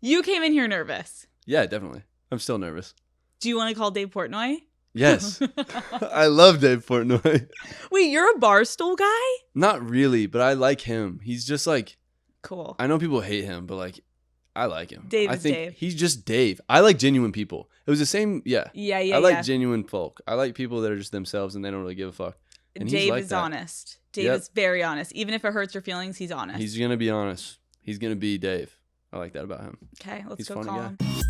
You came in here nervous. Yeah, definitely. I'm still nervous. Do you want to call Dave Portnoy? Yes. I love Dave Portnoy. Wait, you're a Barstool guy? Not really, but I like him. He's just like, Cool. I know people hate him, but like, I like him. Dave I is think Dave. he's just Dave. I like genuine people. It was the same. Yeah. Yeah, yeah, I like yeah. genuine folk. I like people that are just themselves and they don't really give a fuck. And he's Dave like is that. honest. Dave Yep. is very honest. Even if it hurts your feelings, he's honest. He's gonna be honest. He's gonna be Dave. I like that about him. Okay, let's He's go a funny call guy. him.